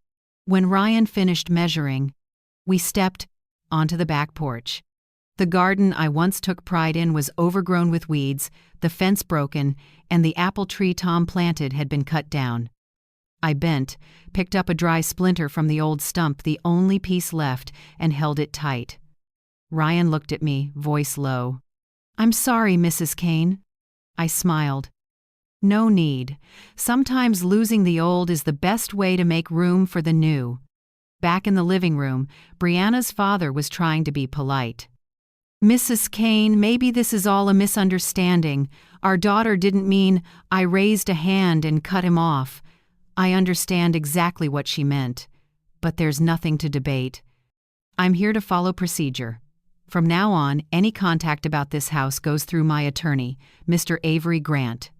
When Ryan finished measuring, we stepped onto the back porch. The garden I once took pride in was overgrown with weeds, the fence broken, and the apple tree Tom planted had been cut down. I bent, picked up a dry splinter from the old stump, the only piece left, and held it tight. Ryan looked at me, voice low. "I'm sorry, Mrs. Kane." I smiled. "No need. Sometimes losing the old is the best way to make room for the new." Back in the living room, Brianna's father was trying to be polite. "Mrs. Kane, maybe this is all a misunderstanding. Our daughter didn't mean I raised a hand and cut him off. I understand exactly what she meant. But there's nothing to debate. I'm here to follow procedure. From now on, any contact about this house goes through my attorney, Mr. Avery Grant.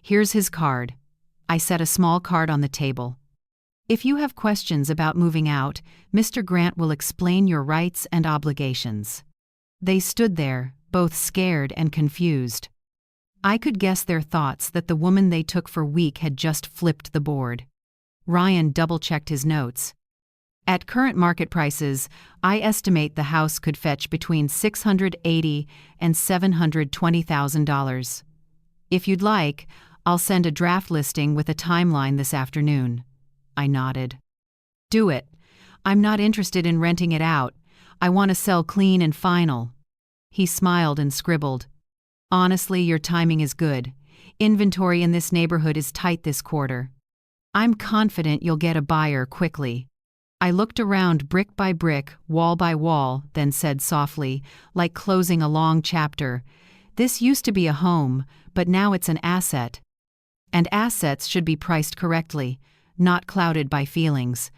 Here's his card." I set a small card on the table. "If you have questions about moving out, Mr. Grant will explain your rights and obligations." They stood there, both scared and confused. I could guess their thoughts that the woman they took for weak had just flipped the board. Ryan double-checked his notes. "At current market prices, I estimate the house could fetch between $680,000 and $720,000. If you'd like, I'll send a draft listing with a timeline this afternoon." I nodded. "Do it. I'm not interested in renting it out. I want to sell clean and final." He smiled and scribbled. "Honestly, your timing is good. Inventory in this neighborhood is tight this quarter. I'm confident you'll get a buyer quickly." I looked around brick by brick, wall by wall, then said softly, like closing a long chapter, "This used to be a home, but now it's an asset. And assets should be priced correctly, not clouded by feelings."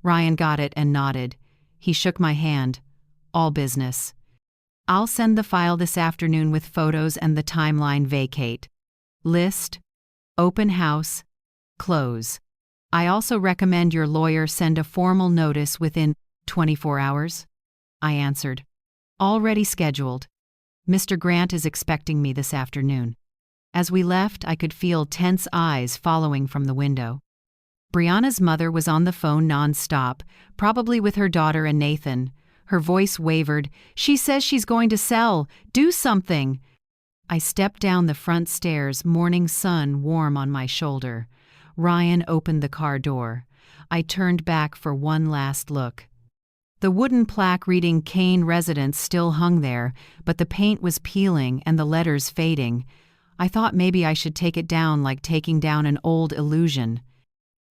Ryan got it and nodded. He shook my hand. "All business. I'll send the file this afternoon with photos and the timeline. Vacate. List. Open house. Close. I also recommend your lawyer send a formal notice within 24 hours. I answered. "Already scheduled. Mr. Grant is expecting me this afternoon." As we left, I could feel tense eyes following from the window. Brianna's mother was on the phone non-stop, probably with her daughter and Nathan. Her voice wavered. "She says she's going to sell. Do something." I stepped down the front stairs, morning sun warm on my shoulder. Ryan opened the car door. I turned back for one last look. The wooden plaque reading Kane Residence still hung there, but the paint was peeling and the letters fading. I thought maybe I should take it down, like taking down an old illusion.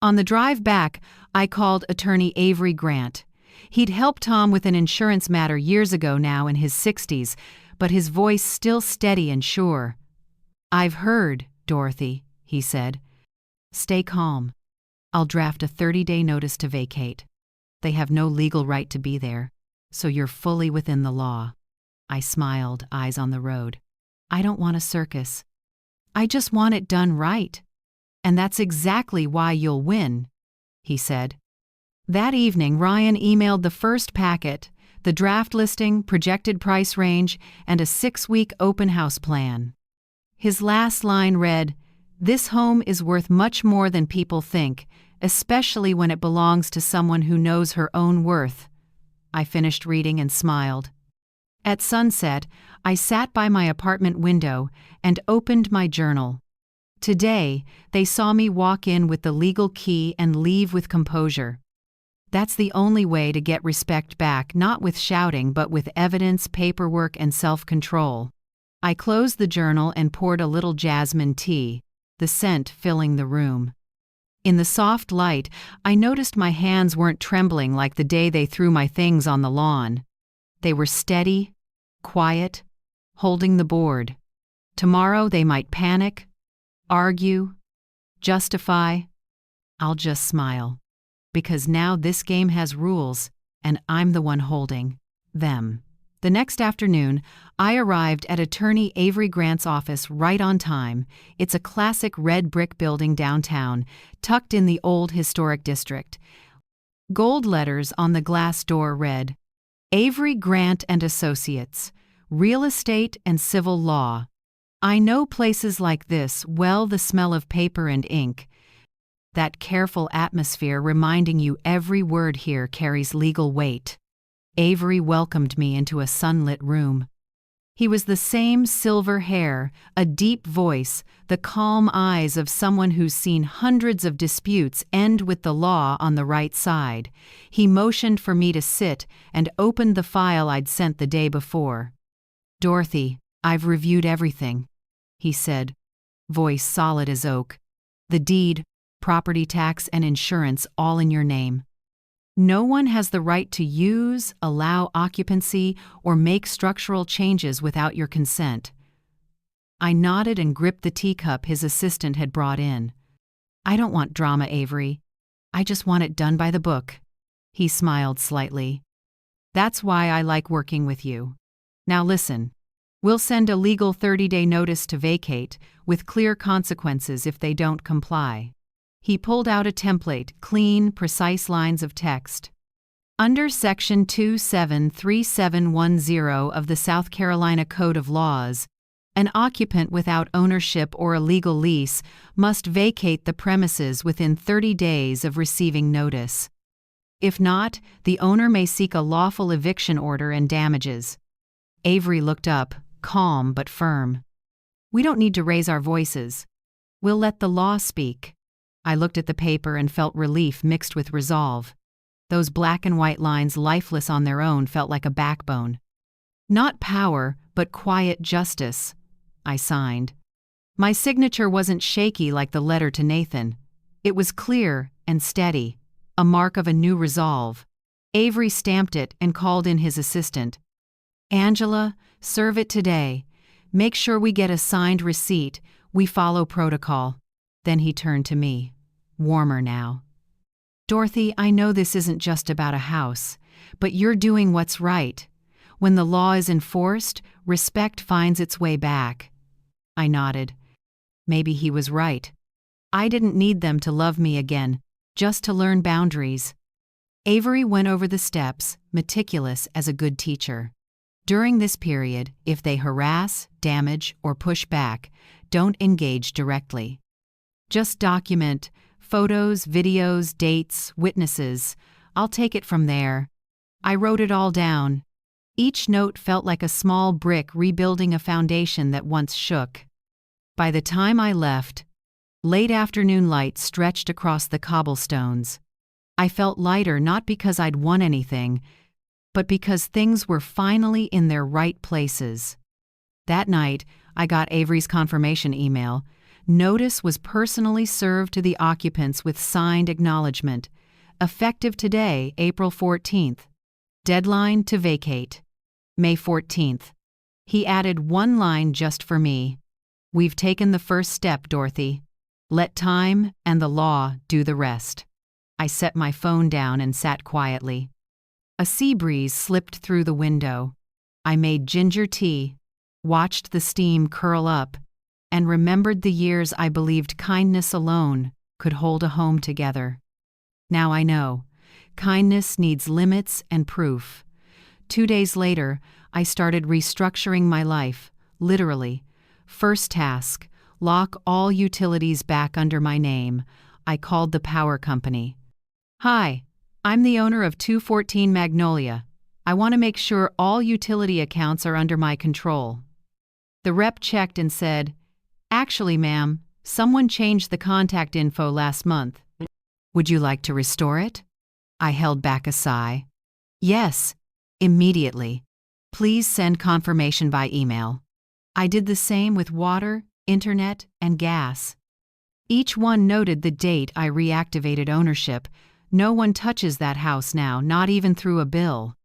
On the drive back, I called attorney Avery Grant. He'd helped Tom with an insurance matter years ago, now in his 60s, but his voice still steady and sure. "I've heard, Dorothy," he said. "Stay calm. I'll draft a 30-day notice to vacate. They have no legal right to be there, so you're fully within the law." I smiled, eyes on the road. "I don't want a circus. I just want it done right. And that's exactly why you'll win," he said. That evening, Ryan emailed the first packet, the draft listing, projected price range, and a 6-week open house plan. His last line read, "This home is worth much more than people think, especially when it belongs to someone who knows her own worth." I finished reading and smiled. At sunset, I sat by my apartment window and opened my journal. Today, they saw me walk in with the legal key and leave with composure. That's the only way to get respect back, not with shouting but with evidence, paperwork, and self-control. I closed the journal and poured a little jasmine tea, the scent filling the room. In the soft light, I noticed my hands weren't trembling like the day they threw my things on the lawn. They were steady, quiet, holding the board. Tomorrow they might panic, argue, justify. I'll just smile. Because now this game has rules, and I'm the one holding them. The next afternoon, I arrived at attorney Avery Grant's office right on time. It's a classic red brick building downtown, tucked in the old historic district. Gold letters on the glass door read, "Avery Grant and Associates, Real Estate and Civil Law." I know places like this well, the smell of paper and ink, that careful atmosphere reminding you every word here carries legal weight. Avery welcomed me into a sunlit room. He was the same silver hair, a deep voice, the calm eyes of someone who's seen hundreds of disputes end with the law on the right side. He motioned for me to sit and opened the file I'd sent the day before. "Dorothy, I've reviewed everything," he said, voice solid as oak. "The deed, property tax, and insurance all in your name. No one has the right to use, allow occupancy, or make structural changes without your consent." I nodded and gripped the teacup his assistant had brought in. "I don't want drama, Avery. I just want it done by the book." He smiled slightly. "That's why I like working with you. Now listen, we'll send a legal 30-day notice to vacate, with clear consequences if they don't comply." He pulled out a template, clean, precise lines of text. "Under Section 273710 of the South Carolina Code of Laws, an occupant without ownership or a legal lease must vacate the premises within 30 days of receiving notice. If not, the owner may seek a lawful eviction order and damages." Avery looked up, calm but firm. "We don't need to raise our voices. We'll let the law speak." I looked at the paper and felt relief mixed with resolve. Those black and white lines, lifeless on their own, felt like a backbone. "Not power, but quiet justice," I signed. My signature wasn't shaky like the letter to Nathan. It was clear and steady, a mark of a new resolve. Avery stamped it and called in his assistant. "Angela, serve it today. Make sure we get a signed receipt. We follow protocol." Then he turned to me, warmer now. "Dorothy, I know this isn't just about a house, but you're doing what's right. When the law is enforced, respect finds its way back." I nodded. Maybe he was right. I didn't need them to love me again, just to learn boundaries. Avery went over the steps, meticulous as a good teacher. During this period, if they harass, damage, or push back, don't engage directly. Just document photos, videos, dates, witnesses. I'll take it from there. I wrote it all down. Each note felt like a small brick rebuilding a foundation that once shook. By the time I left, late afternoon light stretched across the cobblestones. I felt lighter not because I'd won anything, but because things were finally in their right places. That night, I got Avery's confirmation email. Notice was personally served to the occupants with signed acknowledgement. Effective today, April 14th. Deadline to vacate, May 14th. He added one line just for me. "We've taken the first step, Dorothy. Let time and the law do the rest." I set my phone down and sat quietly. A sea breeze slipped through the window. I made ginger tea, watched the steam curl up, and remembered the years I believed kindness alone could hold a home together. Now I know, kindness needs limits and proof. 2 days later, I started restructuring my life, literally. First task, lock all utilities back under my name. I called the power company. "Hi, I'm the owner of 214 Magnolia. I want to make sure all utility accounts are under my control." The rep checked and said, "Actually, ma'am, someone changed the contact info last month. Would you like to restore it?" I held back a sigh. "Yes, immediately. Please send confirmation by email." I did the same with water, internet, and gas. Each one noted the date I reactivated ownership. No one touches that house now, not even through a bill.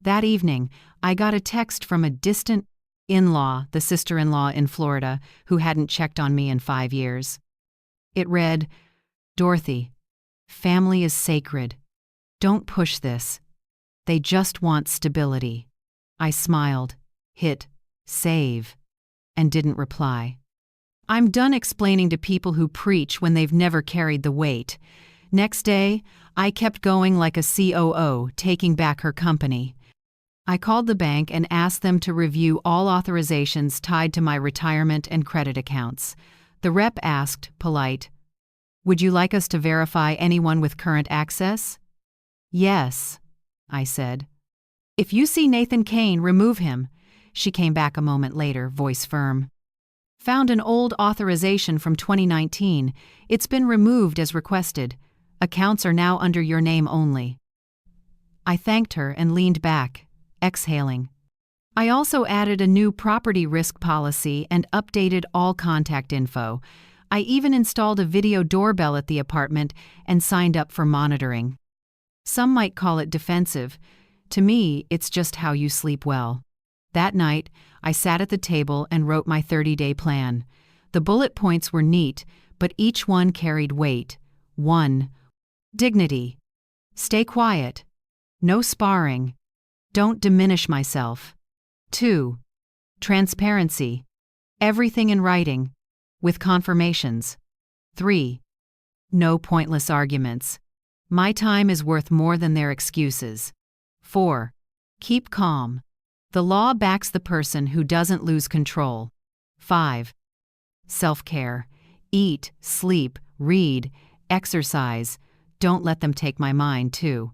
That evening, I got a text from a distant in-law, the sister-in-law in Florida, who hadn't checked on me in 5 years. It read, "Dorothy, family is sacred. Don't push this. They just want stability." I smiled, hit save, and didn't reply. I'm done explaining to people who preach when they've never carried the weight. Next day, I kept going like a COO, taking back her company. I called the bank and asked them to review all authorizations tied to my retirement and credit accounts. The rep asked, polite, "Would you like us to verify anyone with current access?" "Yes," I said. "If you see Nathan Kane, remove him." She came back a moment later, voice firm. "Found an old authorization from 2019. It's been removed as requested. Accounts are now under your name only." I thanked her and leaned back, exhaling. I also added a new property risk policy and updated all contact info. I even installed a video doorbell at the apartment and signed up for monitoring. Some might call it defensive. To me, it's just how you sleep well. That night, I sat at the table and wrote my 30-day plan. The bullet points were neat, but each one carried weight. 1. Dignity. Stay quiet. No sparring. Don't diminish myself. 2. Transparency. Everything in writing, with confirmations. 3. No pointless arguments. My time is worth more than their excuses. 4. Keep calm. The law backs the person who doesn't lose control. 5. Self-care. Eat, sleep, read, exercise. Don't let them take my mind, too.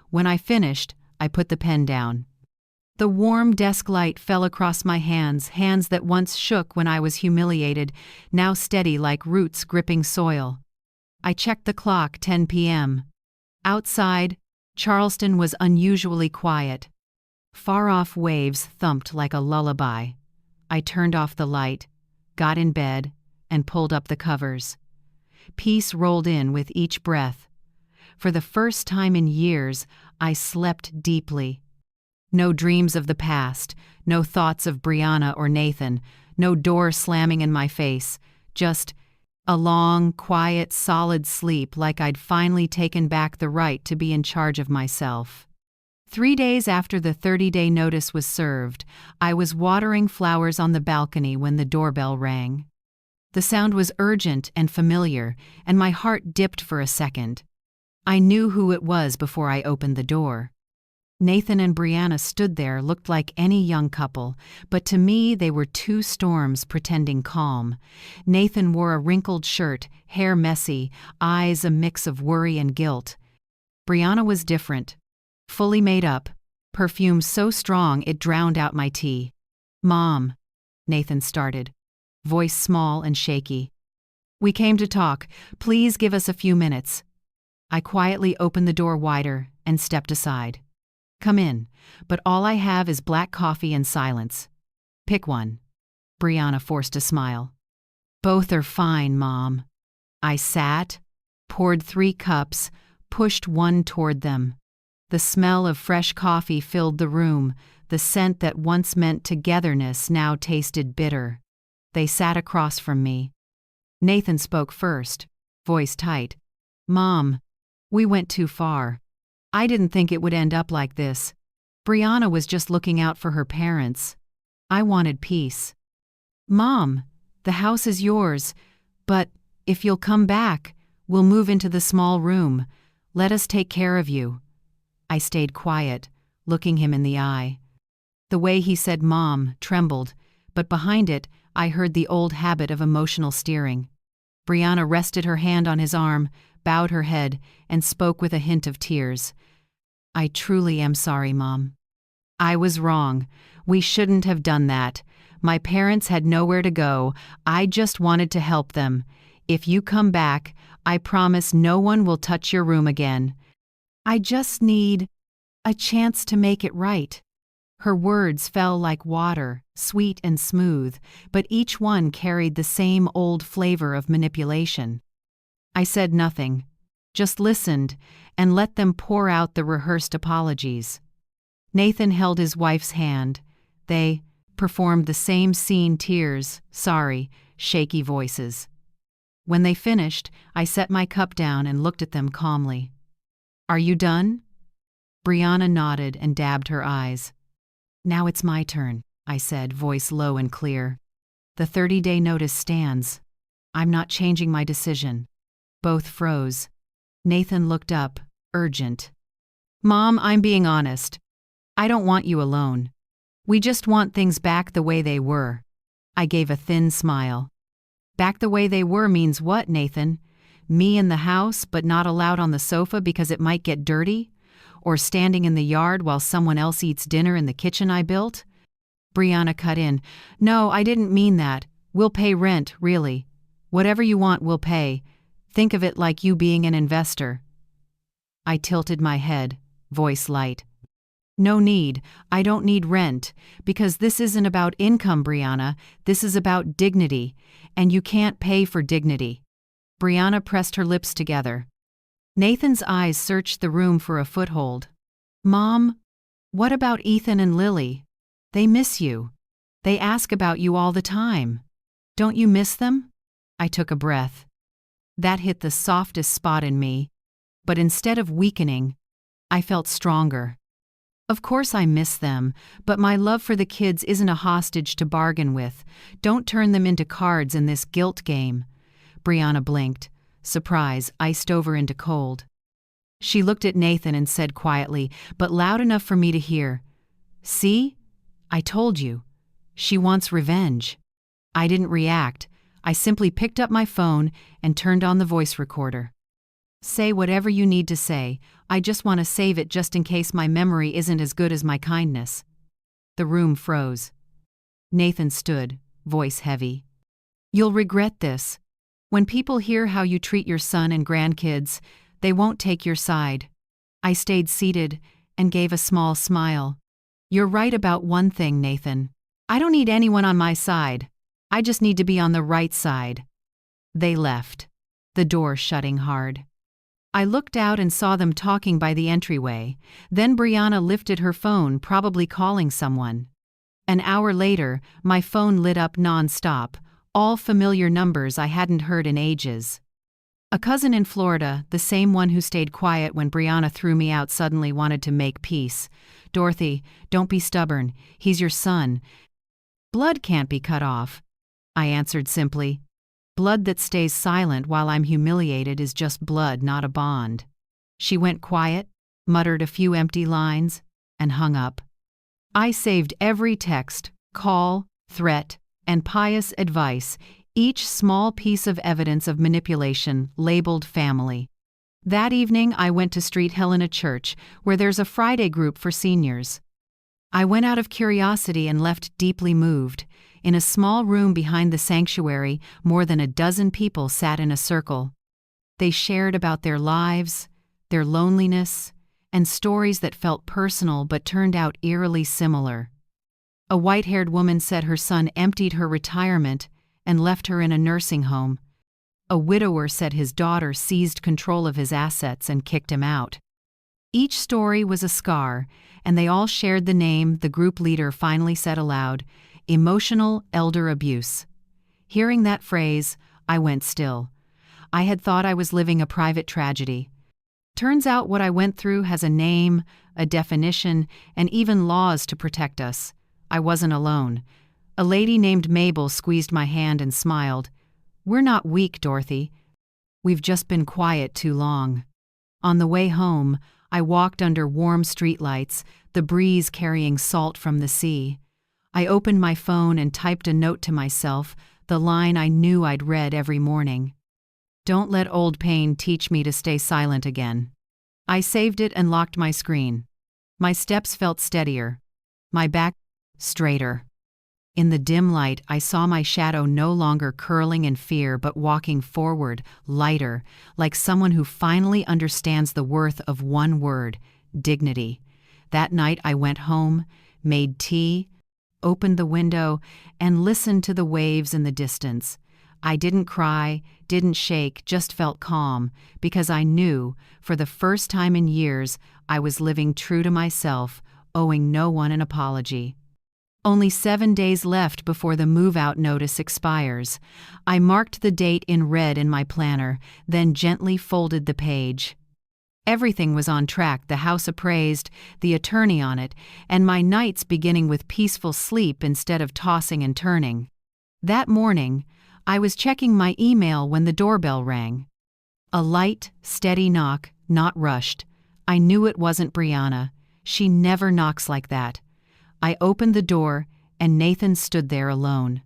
When I finished, I put the pen down. The warm desk light fell across my hands that once shook when I was humiliated, now steady like roots gripping soil. I checked the clock, 10 p.m. Outside, Charleston was unusually quiet. Far-off waves thumped like a lullaby. I turned off the light, got in bed, and pulled up the covers. Peace rolled in with each breath. For the first time in years, I slept deeply. No dreams of the past, no thoughts of Brianna or Nathan, no door slamming in my face, just a long, quiet, solid sleep like I'd finally taken back the right to be in charge of myself. 3 days after the 30-day notice was served, I was watering flowers on the balcony when the doorbell rang. The sound was urgent and familiar, and my heart dipped for a second. I knew who it was before I opened the door. Nathan and Brianna stood there, looked like any young couple, but to me they were two storms pretending calm. Nathan wore a wrinkled shirt, hair messy, eyes a mix of worry and guilt. Brianna was different, fully made up, perfume so strong it drowned out my tea. "Mom," Nathan started, voice small and shaky. "We came to talk. Please give us a few minutes." I quietly opened the door wider and stepped aside. "Come in, but all I have is black coffee and silence." "Pick one." Brianna forced a smile. "Both are fine, Mom." I sat, poured 3 cups, pushed one toward them. The smell of fresh coffee filled the room. The scent that once meant togetherness now tasted bitter. They sat across from me. Nathan spoke first, voice tight. "Mom, we went too far. I didn't think it would end up like this. Brianna was just looking out for her parents. I wanted peace." "Mom, the house is yours, but if you'll come back, we'll move into the small room. Let us take care of you." I stayed quiet, looking him in the eye. The way he said "Mom" trembled, but behind it, I heard the old habit of emotional steering. Brianna rested her hand on his arm, bowed her head, and spoke with a hint of tears. "I truly am sorry, Mom. I was wrong. We shouldn't have done that. My parents had nowhere to go. I just wanted to help them. If you come back, I promise no one will touch your room again. I just need a chance to make it right." Her words fell like water, sweet and smooth, but each one carried the same old flavor of manipulation. I said nothing, just listened, and let them pour out the rehearsed apologies. Nathan held his wife's hand. They performed the same scene, tears, sorry, shaky voices. When they finished, I set my cup down and looked at them calmly. "Are you done?" Brianna nodded and dabbed her eyes. "Now it's my turn," I said, voice low and clear. "The 30-day notice stands. I'm not changing my decision." Both froze. Nathan looked up, urgent. "Mom, I'm being honest. I don't want you alone. We just want things back the way they were. I gave a thin smile. Back the way they were means what, Nathan? Me in the house but not allowed on the sofa because it might get dirty? Or standing in the yard while someone else eats dinner in the kitchen I built? Brianna cut in. No, I didn't mean that. We'll pay rent, really. Whatever you want, we'll pay. Think of it like you being an investor. I tilted my head, voice light. No need. I don't need rent, because this isn't about income, Brianna. This is about dignity, and you can't pay for dignity. Brianna pressed her lips together. Nathan's eyes searched the room for a foothold. Mom, what about Ethan and Lily? They miss you. They ask about you all the time. Don't you miss them? I took a breath. That hit the softest spot in me, but instead of weakening, I felt stronger. Of course I miss them, but my love for the kids isn't a hostage to bargain with. Don't turn them into cards in this guilt game. Brianna blinked, surprise iced over into cold. She looked at Nathan and said quietly, but loud enough for me to hear, "See? I told you. She wants revenge." I didn't react. I simply picked up my phone and turned on the voice recorder. Say whatever you need to say. I just want to save it just in case my memory isn't as good as my kindness. The room froze. Nathan stood, voice heavy. You'll regret this. When people hear how you treat your son and grandkids, they won't take your side. I stayed seated and gave a small smile. You're right about one thing, Nathan. I don't need anyone on my side. I just need to be on the right side. They left, the door shutting hard. I looked out and saw them talking by the entryway. Then Brianna lifted her phone, probably calling someone. An hour later, my phone lit up non-stop, all familiar numbers I hadn't heard in ages. A cousin in Florida, the same one who stayed quiet when Brianna threw me out, suddenly wanted to make peace. Dorothy, don't be stubborn. He's your son. Blood can't be cut off. I answered simply. Blood that stays silent while I'm humiliated is just blood, not a bond. She went quiet, muttered a few empty lines, and hung up. I saved every text, call, threat, and pious advice, each small piece of evidence of manipulation labeled family. That evening I went to Street Helena Church, where there's a Friday group for seniors. I went out of curiosity and left deeply moved. In a small room behind the sanctuary, more than a dozen people sat in a circle. They shared about their lives, their loneliness, and stories that felt personal but turned out eerily similar. A white-haired woman said her son emptied her retirement and left her in a nursing home. A widower said his daughter seized control of his assets and kicked him out. Each story was a scar, and they all shared the name the group leader finally said aloud: emotional elder abuse. Hearing that phrase, I went still. I had thought I was living a private tragedy. Turns out what I went through has a name, a definition, and even laws to protect us. I wasn't alone. A lady named Mabel squeezed my hand and smiled. We're not weak, Dorothy. We've just been quiet too long. On the way home, I walked under warm streetlights, the breeze carrying salt from the sea. I opened my phone and typed a note to myself, the line I knew I'd read every morning. Don't let old pain teach me to stay silent again. I saved it and locked my screen. My steps felt steadier. My back straighter. In the dim light, I saw my shadow no longer curling in fear but walking forward, lighter, like someone who finally understands the worth of one word: dignity. That night I went home, made tea, opened the window, and listened to the waves in the distance. I didn't cry, didn't shake, just felt calm, because I knew, for the first time in years, I was living true to myself, owing no one an apology. Only 7 days left before the move-out notice expires. I marked the date in red in my planner, then gently folded the page. Everything was on track: the house appraised, the attorney on it, and my nights beginning with peaceful sleep instead of tossing and turning. That morning, I was checking my email when the doorbell rang. A light, steady knock, not rushed. I knew it wasn't Brianna. She never knocks like that. I opened the door, and Nathan stood there alone.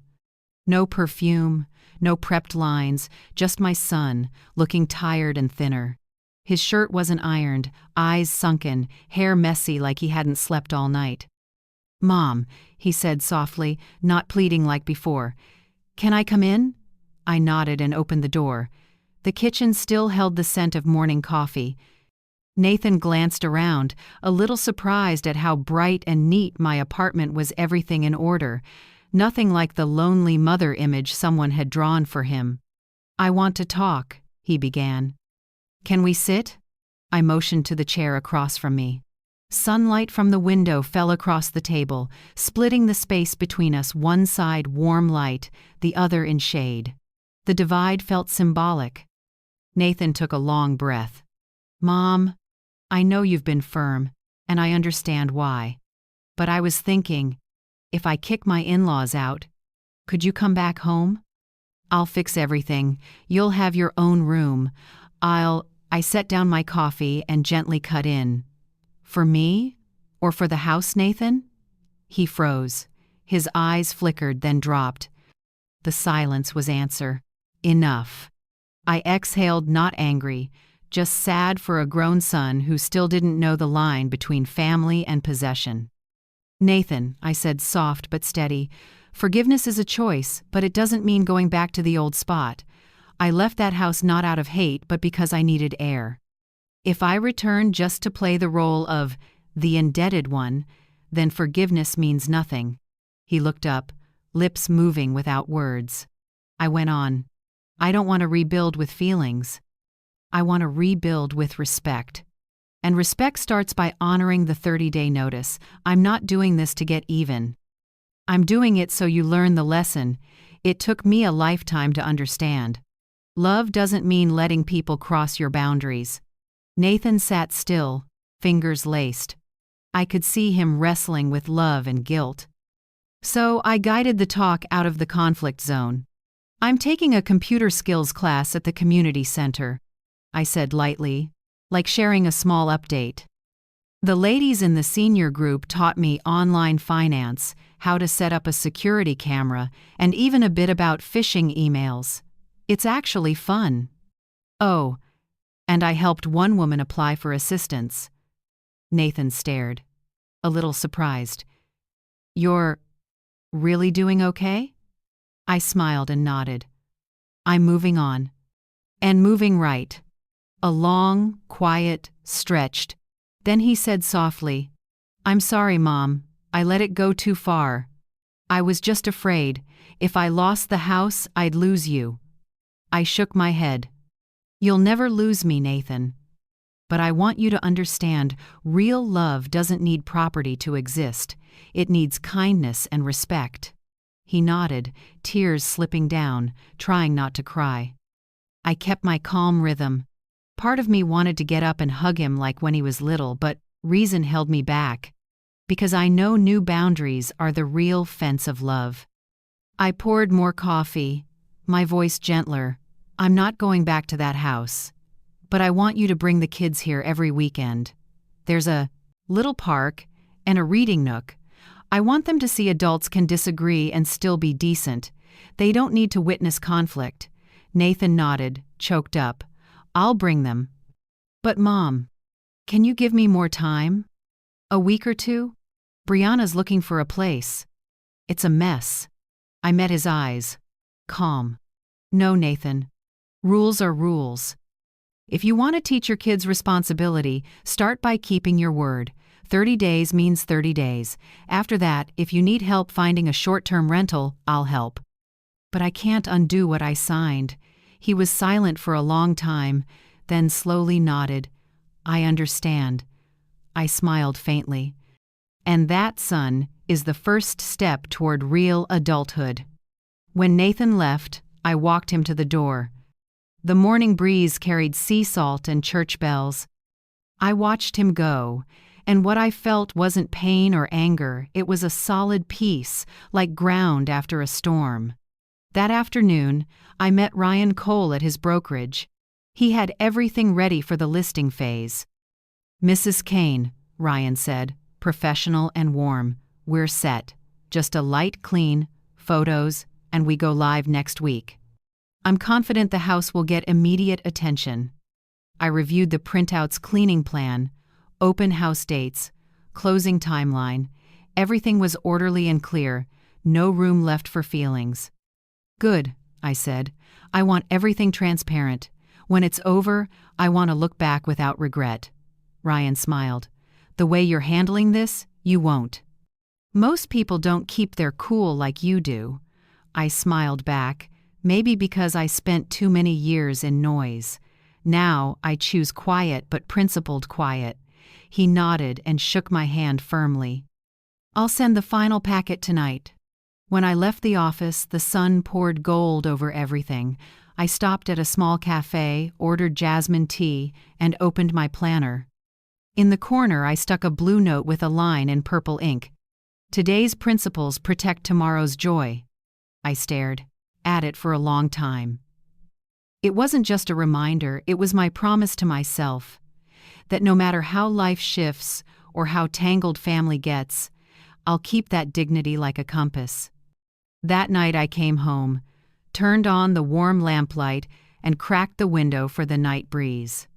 No perfume, no prepped lines, just my son, looking tired and thinner. His shirt wasn't ironed, eyes sunken, hair messy like he hadn't slept all night. "Mom," he said softly, not pleading like before. "Can I come in?" I nodded and opened the door. The kitchen still held the scent of morning coffee. Nathan glanced around, a little surprised at how bright and neat my apartment was, everything in order. Nothing like the lonely mother image someone had drawn for him. "I want to talk," he began. "Can we sit?" I motioned to the chair across from me. Sunlight from the window fell across the table, splitting the space between us, one side warm light, the other in shade. The divide felt symbolic. Nathan took a long breath. "Mom, I know you've been firm, and I understand why. But I was thinking, if I kick my in-laws out, could you come back home? I'll fix everything. You'll have your own room. I set down my coffee and gently cut in. "For me? Or for the house, Nathan?" He froze. His eyes flickered, then dropped. The silence was answer. Enough. I exhaled, not angry, just sad for a grown son who still didn't know the line between family and possession. "Nathan," I said, soft but steady, "forgiveness is a choice, but it doesn't mean going back to the old spot. I left that house not out of hate, but because I needed air. If I return just to play the role of the indebted one, then forgiveness means nothing." He looked up, lips moving without words. I went on. "I don't want to rebuild with feelings. I want to rebuild with respect. And respect starts by honoring the 30-day notice. I'm not doing this to get even. I'm doing it so you learn the lesson. It took me a lifetime to understand. Love doesn't mean letting people cross your boundaries." Nathan sat still, fingers laced. I could see him wrestling with love and guilt. So I guided the talk out of the conflict zone. "I'm taking a computer skills class at the community center," I said lightly, like sharing a small update. "The ladies in the senior group taught me online finance, how to set up a security camera, and even a bit about phishing emails. It's actually fun. Oh, and I helped one woman apply for assistance." Nathan stared, a little surprised. "You're really doing okay?" I smiled and nodded. "I'm moving on. And moving right." A long, quiet, stretched. Then he said softly, "I'm sorry, Mom. I let it go too far. I was just afraid. If I lost the house, I'd lose you." I shook my head. "You'll never lose me, Nathan. But I want you to understand, real love doesn't need property to exist. It needs kindness and respect." He nodded, tears slipping down, trying not to cry. I kept my calm rhythm. Part of me wanted to get up and hug him like when he was little, but reason held me back. Because I know new boundaries are the real fence of love. I poured more coffee, my voice gentler. "I'm not going back to that house. But I want you to bring the kids here every weekend. There's a little park and a reading nook. I want them to see adults can disagree and still be decent. They don't need to witness conflict." Nathan nodded, choked up. "I'll bring them." "But Mom, can you give me more time? A week or two? Brianna's looking for a place. It's a mess." I met his eyes. Calm. "No, Nathan. Rules are rules. If you want to teach your kids responsibility, start by keeping your word. 30 days means 30 days. After that, if you need help finding a short-term rental, I'll help." But I can't undo what I signed. He was silent for a long time, then slowly nodded. "I understand." I smiled faintly. And that, son, is the first step toward real adulthood. When Nathan left, I walked him to the door. The morning breeze carried sea salt and church bells. I watched him go, and what I felt wasn't pain or anger, it was a solid peace, like ground after a storm. That afternoon, I met Ryan Cole at his brokerage. He had everything ready for the listing phase. "Mrs. Kane, Ryan said, professional and warm. We're set. Just a light clean, photos, and we go live next week. I'm confident the house will get immediate attention. I reviewed the printout's cleaning plan, open house dates, closing timeline. Everything was orderly and clear, no room left for feelings. Good, I said. I want everything transparent. When it's over, I want to look back without regret. Ryan smiled. The way you're handling this, you won't. Most people don't keep their cool like you do. I smiled back, maybe because I spent too many years in noise. Now I choose quiet but principled quiet. He nodded and shook my hand firmly. I'll send the final packet tonight. When I left the office, the sun poured gold over everything. I stopped at a small cafe, ordered jasmine tea, and opened my planner. In the corner, I stuck a blue note with a line in purple ink. Today's principles protect tomorrow's joy. I stared at it for a long time. It wasn't just a reminder, it was my promise to myself that no matter how life shifts or how tangled family gets, I'll keep that dignity like a compass. That night I came home, turned on the warm lamplight, and cracked the window for the night breeze.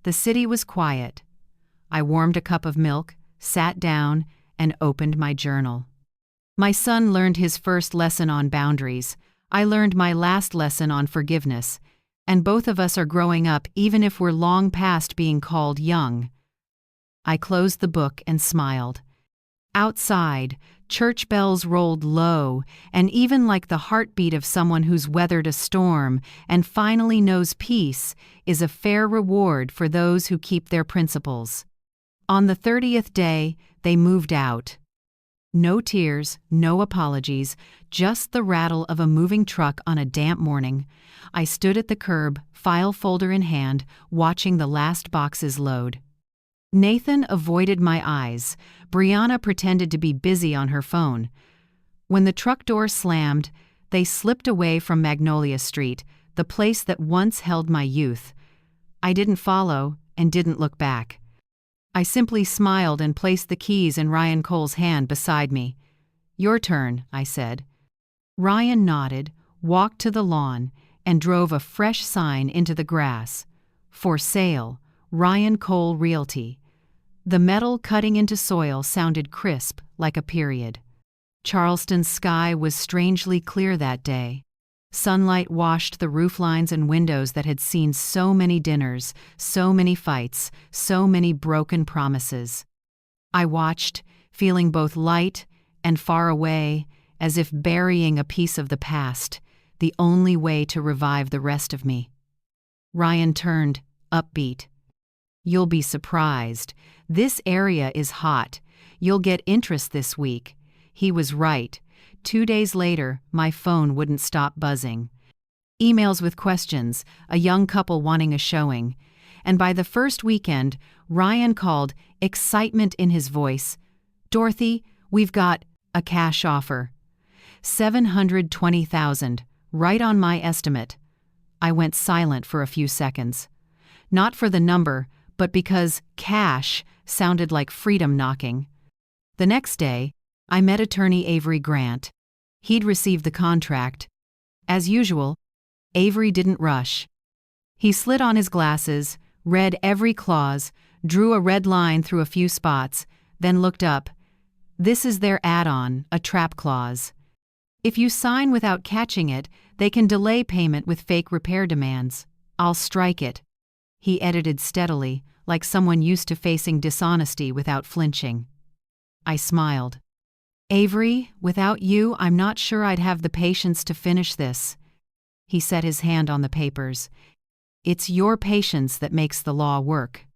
The city was quiet. I warmed a cup of milk, sat down, and opened my journal. My son learned his first lesson on boundaries. I learned my last lesson on forgiveness, and both of us are growing up even if we're long past being called young. I closed the book and smiled. Outside, church bells rolled low, and even like the heartbeat of someone who's weathered a storm and finally knows peace is a fair reward for those who keep their principles. On the 30th day, they moved out. No tears, no apologies, just the rattle of a moving truck on a damp morning. I stood at the curb, file folder in hand, watching the last boxes load. Nathan avoided my eyes. Brianna pretended to be busy on her phone. When the truck door slammed, they slipped away from Magnolia Street, the place that once held my youth. I didn't follow and didn't look back. I simply smiled and placed the keys in Ryan Cole's hand beside me. Your turn, I said. Ryan nodded, walked to the lawn, and drove a fresh sign into the grass. For sale, Ryan Cole Realty. The metal cutting into soil sounded crisp, like a period. Charleston's sky was strangely clear that day. Sunlight washed the rooflines and windows that had seen so many dinners, so many fights, so many broken promises. I watched, feeling both light and far away, as if burying a piece of the past, the only way to revive the rest of me. Ryan turned, upbeat. You'll be surprised. This area is hot. You'll get interest this week. He was right. 2 days later, my phone wouldn't stop buzzing. Emails with questions, a young couple wanting a showing. And by the first weekend, Ryan called, excitement in his voice. Dorothy, we've got a cash offer. $720,000, right on my estimate. I went silent for a few seconds. Not for the number, but because cash sounded like freedom knocking. The next day, I met attorney Avery Grant. He'd received the contract. As usual, Avery didn't rush. He slid on his glasses, read every clause, drew a red line through a few spots, then looked up. This is their add-on, a trap clause. If you sign without catching it, they can delay payment with fake repair demands. I'll strike it. He edited steadily, like someone used to facing dishonesty without flinching. I smiled. Avery, without you, I'm not sure I'd have the patience to finish this. He set his hand on the papers. It's your patience that makes the law work.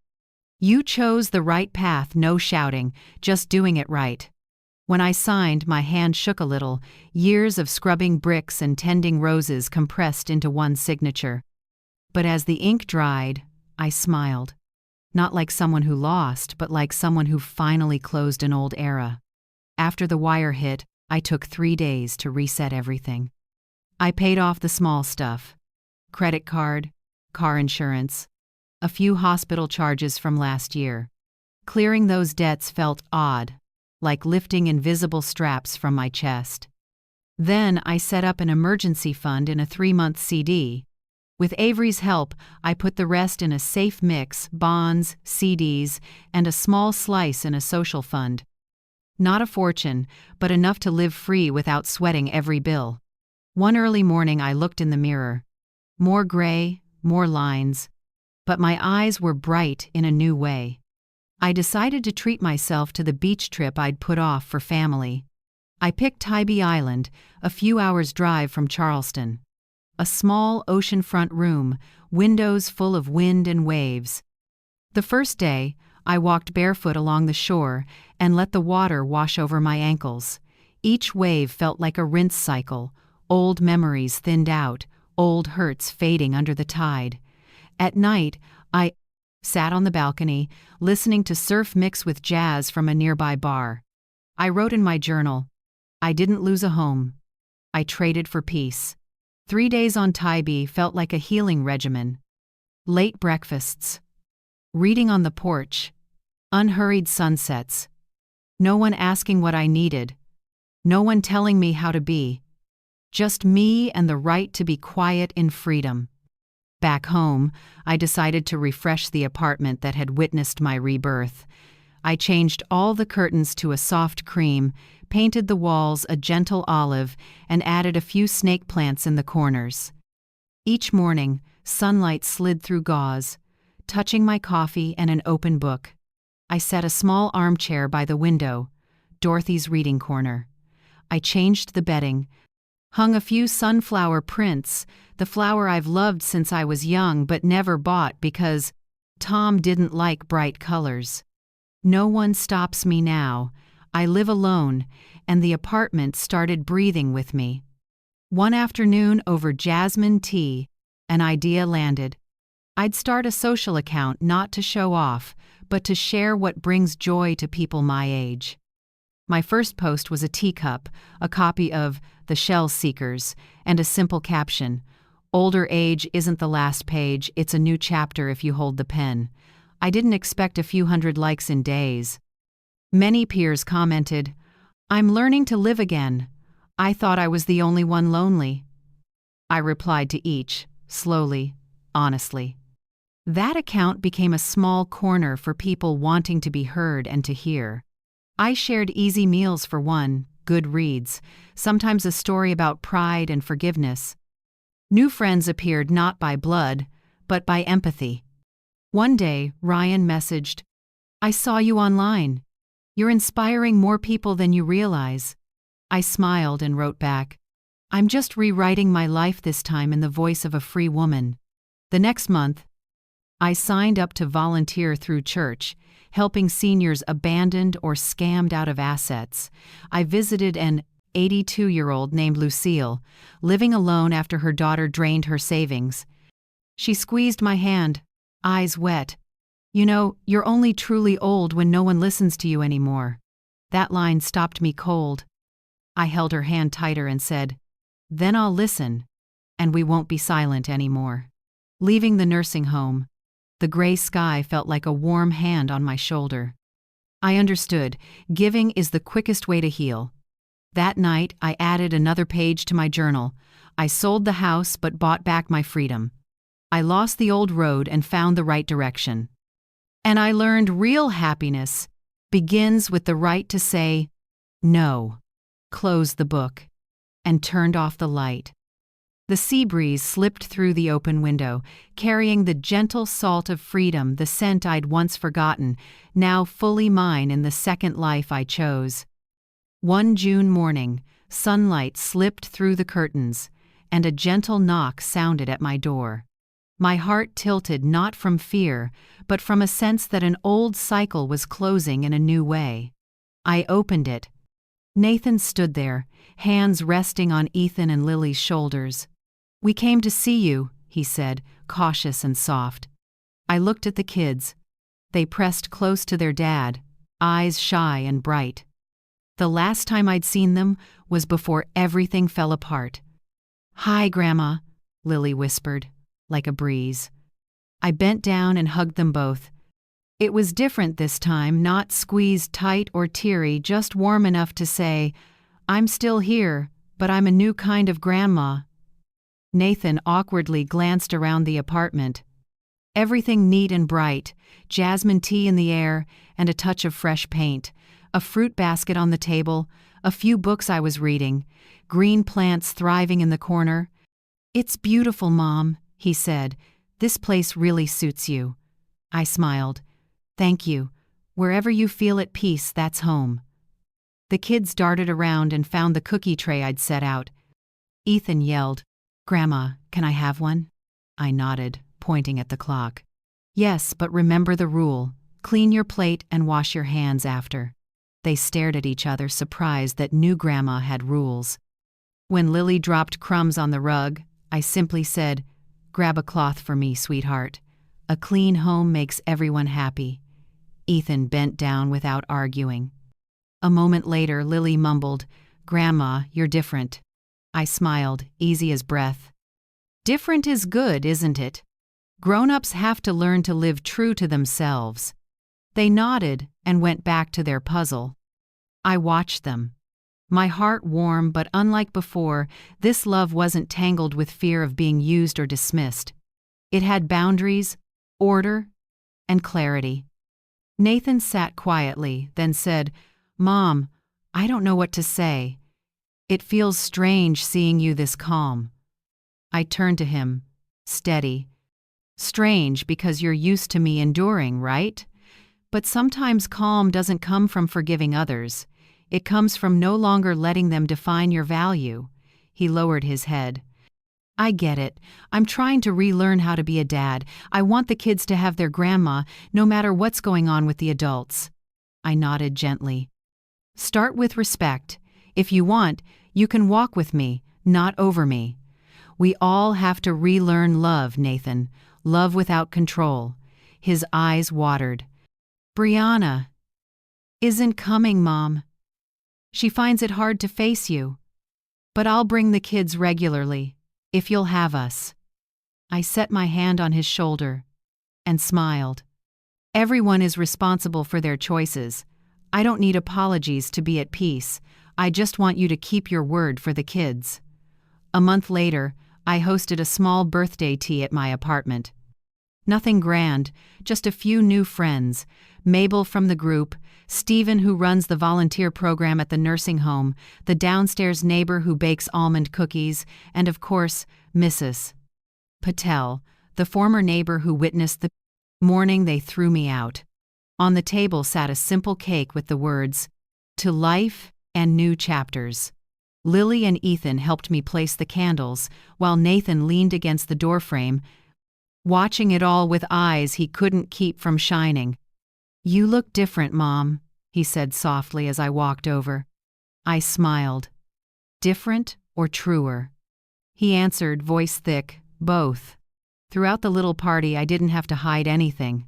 You chose the right path, no shouting, just doing it right. When I signed, my hand shook a little, years of scrubbing bricks and tending roses compressed into one signature. But as the ink dried, I smiled. Not like someone who lost, but like someone who finally closed an old era. After the wire hit, I took 3 days to reset everything. I paid off the small stuff. Credit card, car insurance, a few hospital charges from last year. Clearing those debts felt odd, like lifting invisible straps from my chest. Then I set up an emergency fund in a 3-month CD. With Avery's help, I put the rest in a safe mix: bonds, CDs, and a small slice in a social fund. Not a fortune, but enough to live free without sweating every bill. One early morning I looked in the mirror. More gray, more lines. But my eyes were bright in a new way. I decided to treat myself to the beach trip I'd put off for family. I picked Tybee Island, a few hours' drive from Charleston. A small oceanfront room, windows full of wind and waves. The first day, I walked barefoot along the shore and let the water wash over my ankles. Each wave felt like a rinse cycle, old memories thinned out, old hurts fading under the tide. At night, I sat on the balcony, listening to surf mix with jazz from a nearby bar. I wrote in my journal, "I didn't lose a home. I traded for peace." 3 days on Tybee felt like a healing regimen. Late breakfasts. Reading on the porch. Unhurried sunsets. No one asking what I needed. No one telling me how to be. Just me and the right to be quiet in freedom. Back home, I decided to refresh the apartment that had witnessed my rebirth. I changed all the curtains to a soft cream, painted the walls a gentle olive, and added a few snake plants in the corners. Each morning, sunlight slid through gauze, touching my coffee and an open book. I set a small armchair by the window, Dorothy's reading corner. I changed the bedding, hung a few sunflower prints, the flower I've loved since I was young but never bought because Tom didn't like bright colors. No one stops me now. I live alone, and the apartment started breathing with me. One afternoon over jasmine tea, an idea landed. I'd start a social account not to show off, but to share what brings joy to people my age. My first post was a teacup, a copy of The Shell Seekers, and a simple caption, "Older age isn't the last page, it's a new chapter if you hold the pen." I didn't expect a few hundred likes in days. Many peers commented, "I'm learning to live again. I thought I was the only one lonely." I replied to each, slowly, honestly. That account became a small corner for people wanting to be heard and to hear. I shared easy meals for one, good reads, sometimes a story about pride and forgiveness. New friends appeared not by blood, but by empathy. One day, Ryan messaged, "I saw you online. You're inspiring more people than you realize." I smiled and wrote back, "I'm just rewriting my life this time in the voice of a free woman." The next month, I signed up to volunteer through church, helping seniors abandoned or scammed out of assets. I visited an 82-year-old named Lucille, living alone after her daughter drained her savings. She squeezed my hand, eyes wet. "You know, you're only truly old when no one listens to you anymore." That line stopped me cold. I held her hand tighter and said, "Then I'll listen, and we won't be silent anymore." Leaving the nursing home, the gray sky felt like a warm hand on my shoulder. I understood, giving is the quickest way to heal. That night, I added another page to my journal. I sold the house but bought back my freedom. I lost the old road and found the right direction. And I learned real happiness begins with the right to say no, closed the book, and turned off the light. The sea breeze slipped through the open window, carrying the gentle salt of freedom, the scent I'd once forgotten, now fully mine in the second life I chose. One June morning, sunlight slipped through the curtains, and a gentle knock sounded at my door. My heart tilted not from fear, but from a sense that an old cycle was closing in a new way. I opened it. Nathan stood there, hands resting on Ethan and Lily's shoulders. "We came to see you," he said, cautious and soft. I looked at the kids. They pressed close to their dad, eyes shy and bright. The last time I'd seen them was before everything fell apart. "Hi, Grandma," Lily whispered, like a breeze. I bent down and hugged them both. It was different this time, not squeezed tight or teary, just warm enough to say, "I'm still here, but I'm a new kind of grandma." Nathan awkwardly glanced around the apartment. Everything neat and bright, jasmine tea in the air, and a touch of fresh paint, a fruit basket on the table, a few books I was reading, green plants thriving in the corner. "It's beautiful, Mom," he said. "This place really suits you." I smiled. "Thank you. Wherever you feel at peace, that's home." The kids darted around and found the cookie tray I'd set out. Ethan yelled, "Grandma, can I have one?" I nodded, pointing at the clock. "Yes, but remember the rule. Clean your plate and wash your hands after." They stared at each other, surprised that new Grandma had rules. When Lily dropped crumbs on the rug, I simply said, "Grab a cloth for me, sweetheart. A clean home makes everyone happy." Ethan bent down without arguing. A moment later, Lily mumbled, "Grandma, you're different." I smiled, easy as breath. "Different is good, isn't it? Grown-ups have to learn to live true to themselves." They nodded and went back to their puzzle. I watched them. My heart warm, but unlike before, this love wasn't tangled with fear of being used or dismissed. It had boundaries, order, and clarity. Nathan sat quietly, then said, "Mom, I don't know what to say. It feels strange seeing you this calm." I turned to him, steady. "Strange because you're used to me enduring, right? But sometimes calm doesn't come from forgiving others. It comes from no longer letting them define your value." He lowered his head. "I get it. I'm trying to relearn how to be a dad. I want the kids to have their grandma, no matter what's going on with the adults." I nodded gently. "Start with respect. If you want, you can walk with me, not over me. We all have to relearn love, Nathan. Love without control." His eyes watered. "Brianna isn't coming, Mom. She finds it hard to face you. But I'll bring the kids regularly, if you'll have us." I set my hand on his shoulder and smiled. "Everyone is responsible for their choices. I don't need apologies to be at peace. I just want you to keep your word for the kids." A month later, I hosted a small birthday tea at my apartment. Nothing grand, just a few new friends. Mabel from the group, Stephen who runs the volunteer program at the nursing home, the downstairs neighbor who bakes almond cookies, and of course, Mrs. Patel, the former neighbor who witnessed the morning they threw me out. On the table sat a simple cake with the words, "To life and new chapters." Lily and Ethan helped me place the candles, while Nathan leaned against the doorframe, watching it all with eyes he couldn't keep from shining. "You look different, Mom," he said softly as I walked over. I smiled. "Different or truer?" He answered, voice thick, "Both." Throughout the little party, I didn't have to hide anything.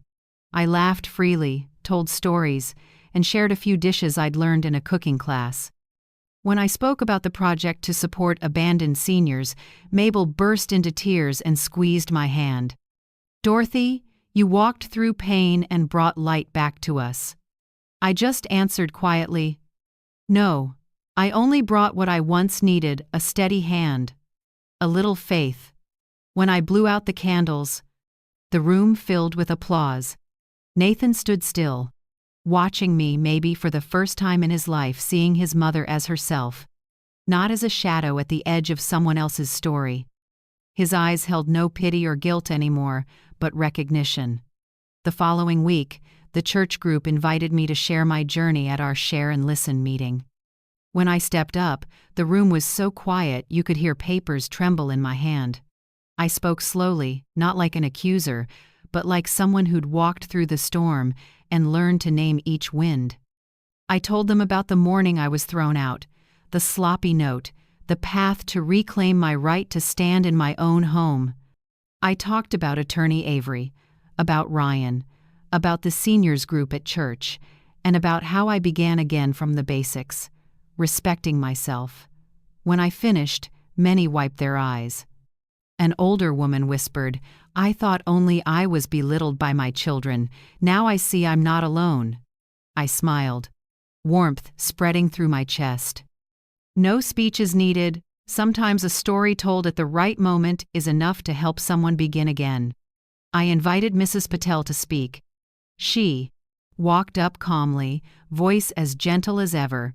I laughed freely, told stories, and shared a few dishes I'd learned in a cooking class. When I spoke about the project to support abandoned seniors, Mabel burst into tears and squeezed my hand. "Dorothy, you walked through pain and brought light back to us." I just answered quietly, "No, I only brought what I once needed, a steady hand, a little faith." When I blew out the candles, the room filled with applause. Nathan stood still, watching me, maybe for the first time in his life, seeing his mother as herself, not as a shadow at the edge of someone else's story. His eyes held no pity or guilt anymore, but recognition. The following week, the church group invited me to share my journey at our Share and Listen meeting. When I stepped up, the room was so quiet you could hear papers tremble in my hand. I spoke slowly, not like an accuser, but like someone who'd walked through the storm and learned to name each wind. I told them about the morning I was thrown out, the sloppy note, the path to reclaim my right to stand in my own home. I talked about Attorney Avery, about Ryan, about the seniors group at church, and about how I began again from the basics, respecting myself. When I finished, many wiped their eyes. An older woman whispered, I thought only I was belittled by my children. Now I see I'm not alone. I smiled, warmth spreading through my chest. No speech is needed. Sometimes a story told at the right moment is enough to help someone begin again. I invited Mrs. Patel to speak. She walked up calmly, voice as gentle as ever.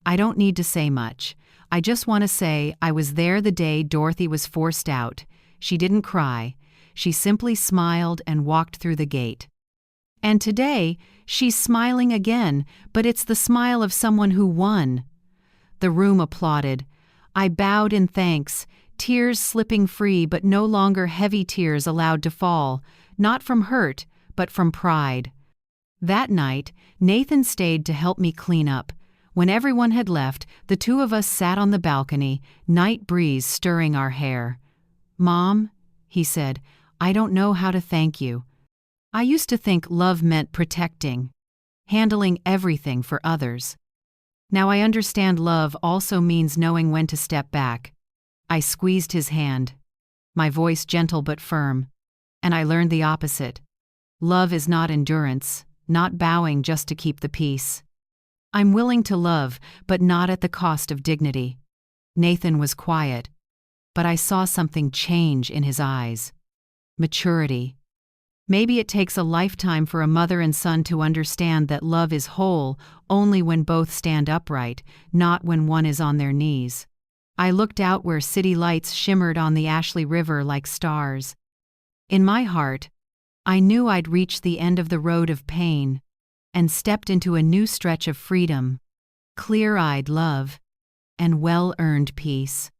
I don't need to say much. I just want to say I was there the day Dorothy was forced out. She didn't cry. She simply smiled and walked through the gate. And today, she's smiling again, but it's the smile of someone who won. The room applauded. I bowed in thanks, tears slipping free but no longer heavy tears allowed to fall, not from hurt, but from pride. That night, Nathan stayed to help me clean up. When everyone had left, the two of us sat on the balcony, night breeze stirring our hair. "Mom," he said, "I don't know how to thank you. I used to think love meant protecting, handling everything for others. Now I understand love also means knowing when to step back." I squeezed his hand, my voice gentle but firm, and I learned the opposite. Love is not endurance, not bowing just to keep the peace. I'm willing to love, but not at the cost of dignity. Nathan was quiet, but I saw something change in his eyes. Maturity. Maybe it takes a lifetime for a mother and son to understand that love is whole only when both stand upright, not when one is on their knees. I looked out where city lights shimmered on the Ashley River like stars. In my heart, I knew I'd reached the end of the road of pain and stepped into a new stretch of freedom, clear-eyed love, and well-earned peace.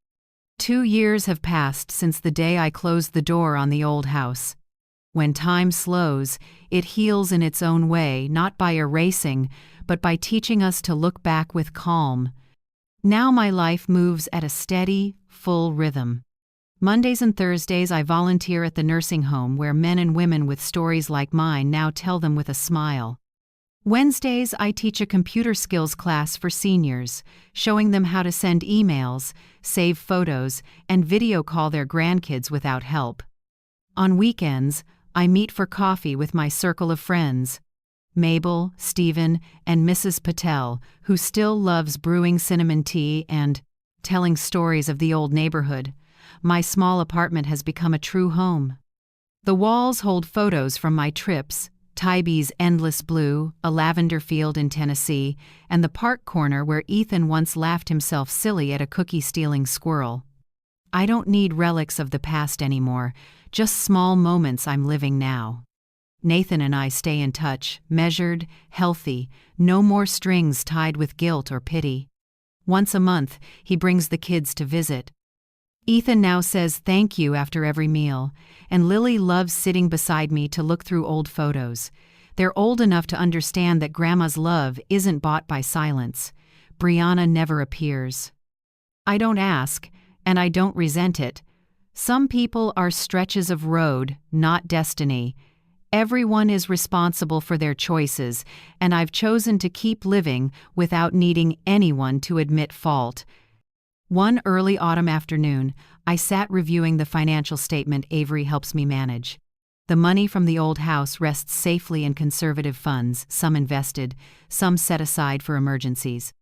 2 years have passed since the day I closed the door on the old house. When time slows, it heals in its own way, not by erasing, but by teaching us to look back with calm. Now my life moves at a steady, full rhythm. Mondays and Thursdays I volunteer at the nursing home where men and women with stories like mine now tell them with a smile. Wednesdays I teach a computer skills class for seniors, showing them how to send emails, save photos, and video call their grandkids without help. On weekends, I meet for coffee with my circle of friends, Mabel, Stephen, and Mrs. Patel, who still loves brewing cinnamon tea and telling stories of the old neighborhood. My small apartment has become a true home. The walls hold photos from my trips, Tybie's endless blue, a lavender field in Tennessee, and the park corner where Ethan once laughed himself silly at a cookie-stealing squirrel. I don't need relics of the past anymore, just small moments I'm living now. Nathan and I stay in touch, measured, healthy, no more strings tied with guilt or pity. Once a month, he brings the kids to visit. Ethan now says thank you after every meal, and Lily loves sitting beside me to look through old photos. They're old enough to understand that Grandma's love isn't bought by silence. Brianna never appears. I don't ask, and I don't resent it. Some people are stretches of road, not destiny. Everyone is responsible for their choices, and I've chosen to keep living without needing anyone to admit fault. One early autumn afternoon, I sat reviewing the financial statement Avery helps me manage. The money from the old house rests safely in conservative funds, some invested, some set aside for emergencies.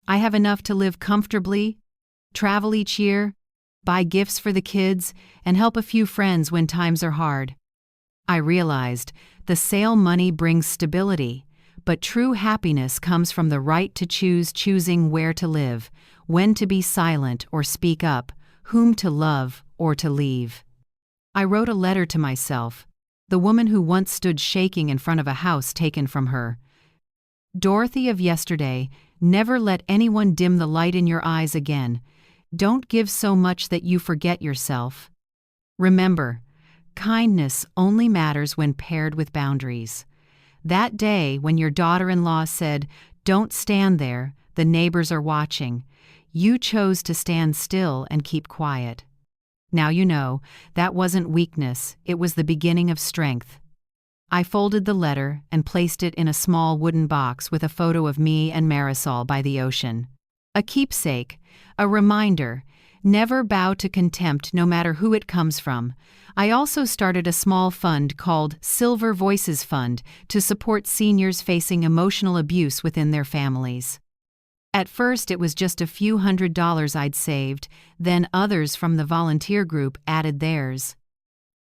I have enough to live comfortably, travel each year, buy gifts for the kids, and help a few friends when times are hard. I realized the sale money brings stability, but true happiness comes from the right to choosing where to live, when to be silent or speak up, whom to love or to leave. I wrote a letter to myself, the woman who once stood shaking in front of a house taken from her. Dorothy of yesterday, never let anyone dim the light in your eyes again. Don't give so much that you forget yourself. Remember, kindness only matters when paired with boundaries. That day when your daughter-in-law said, "Don't stand there, the neighbors are watching," you chose to stand still and keep quiet. Now you know, that wasn't weakness, it was the beginning of strength. I folded the letter and placed it in a small wooden box with a photo of me and Marisol by the ocean. A keepsake, a reminder, Never bow to contempt no matter who it comes from. I also started a small fund called Silver Voices Fund to support seniors facing emotional abuse within their families. At first it was just a few $100s I'd saved, then others from the volunteer group added theirs.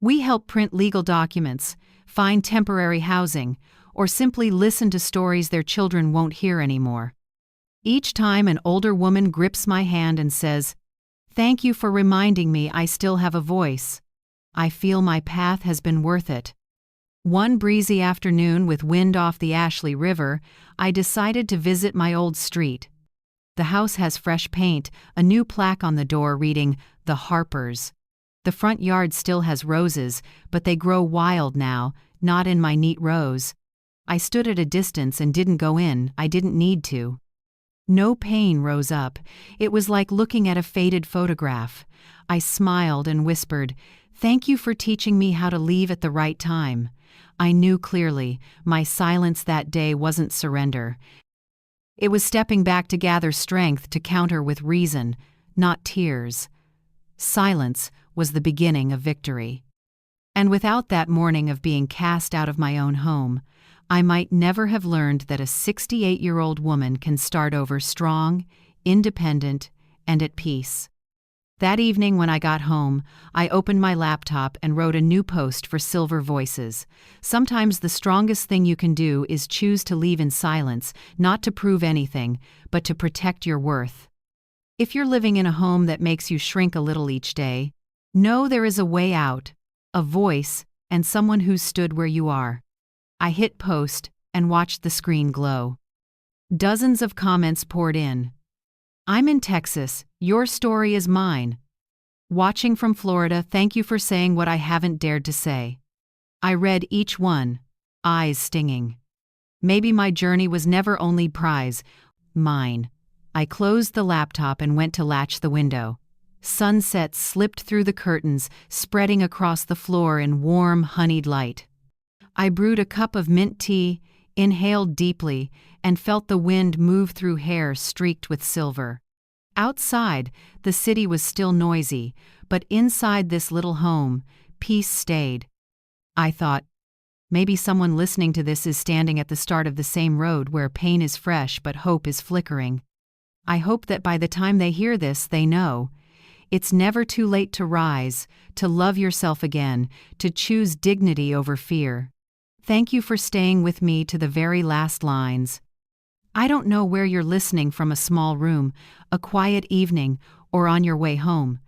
We help print legal documents, find temporary housing, or simply listen to stories their children won't hear anymore. Each time an older woman grips my hand and says, "Thank you for reminding me I still have a voice," I feel my path has been worth it. One breezy afternoon with wind off the Ashley River, I decided to visit my old street. The house has fresh paint, a new plaque on the door reading, "The Harpers." The front yard still has roses, but they grow wild now, not in my neat rows. I stood at a distance and didn't go in, I didn't need to. No pain rose up. It was like looking at a faded photograph. I smiled and whispered, "Thank you for teaching me how to leave at the right time." I knew clearly, my silence that day wasn't surrender. It was stepping back to gather strength to counter with reason, not tears. Silence was the beginning of victory. And without that morning of being cast out of my own home, I might never have learned that a 68-year-old woman can start over strong, independent, and at peace. That evening when I got home, I opened my laptop and wrote a new post for Silver Voices. Sometimes the strongest thing you can do is choose to leave in silence, not to prove anything, but to protect your worth. If you're living in a home that makes you shrink a little each day, know there is a way out, a voice, and someone who stood where you are. I hit post and watched the screen glow. Dozens of comments poured in. "I'm in Texas, your story is mine." "Watching from Florida, thank you for saying what I haven't dared to say." I read each one, eyes stinging. Maybe my journey was never only prize, mine. I closed the laptop and went to latch the window. Sunset slipped through the curtains, spreading across the floor in warm, honeyed light. I brewed a cup of mint tea, inhaled deeply, and felt the wind move through hair streaked with silver. Outside, the city was still noisy, but inside this little home, peace stayed. I thought, maybe someone listening to this is standing at the start of the same road where pain is fresh but hope is flickering. I hope that by the time they hear this, they know. It's never too late to rise, to love yourself again, to choose dignity over fear. Thank you for staying with me to the very last lines. I don't know where you're listening from, a small room, a quiet evening, or on your way home.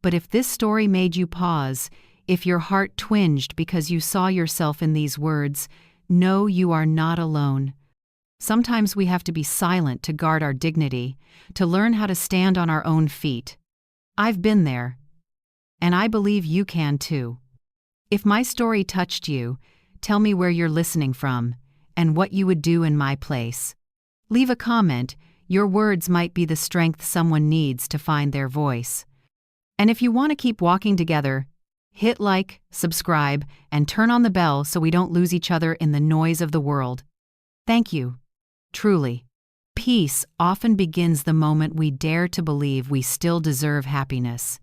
But if this story made you pause, if your heart twinged because you saw yourself in these words, know you are not alone. Sometimes we have to be silent to guard our dignity, to learn how to stand on our own feet. I've been there. And I believe you can too. If my story touched you, tell me where you're listening from, and what you would do in my place. Leave a comment, your words might be the strength someone needs to find their voice. And if you want to keep walking together, hit like, subscribe, and turn on the bell so we don't lose each other in the noise of the world. Thank you. Truly. Peace often begins the moment we dare to believe we still deserve happiness.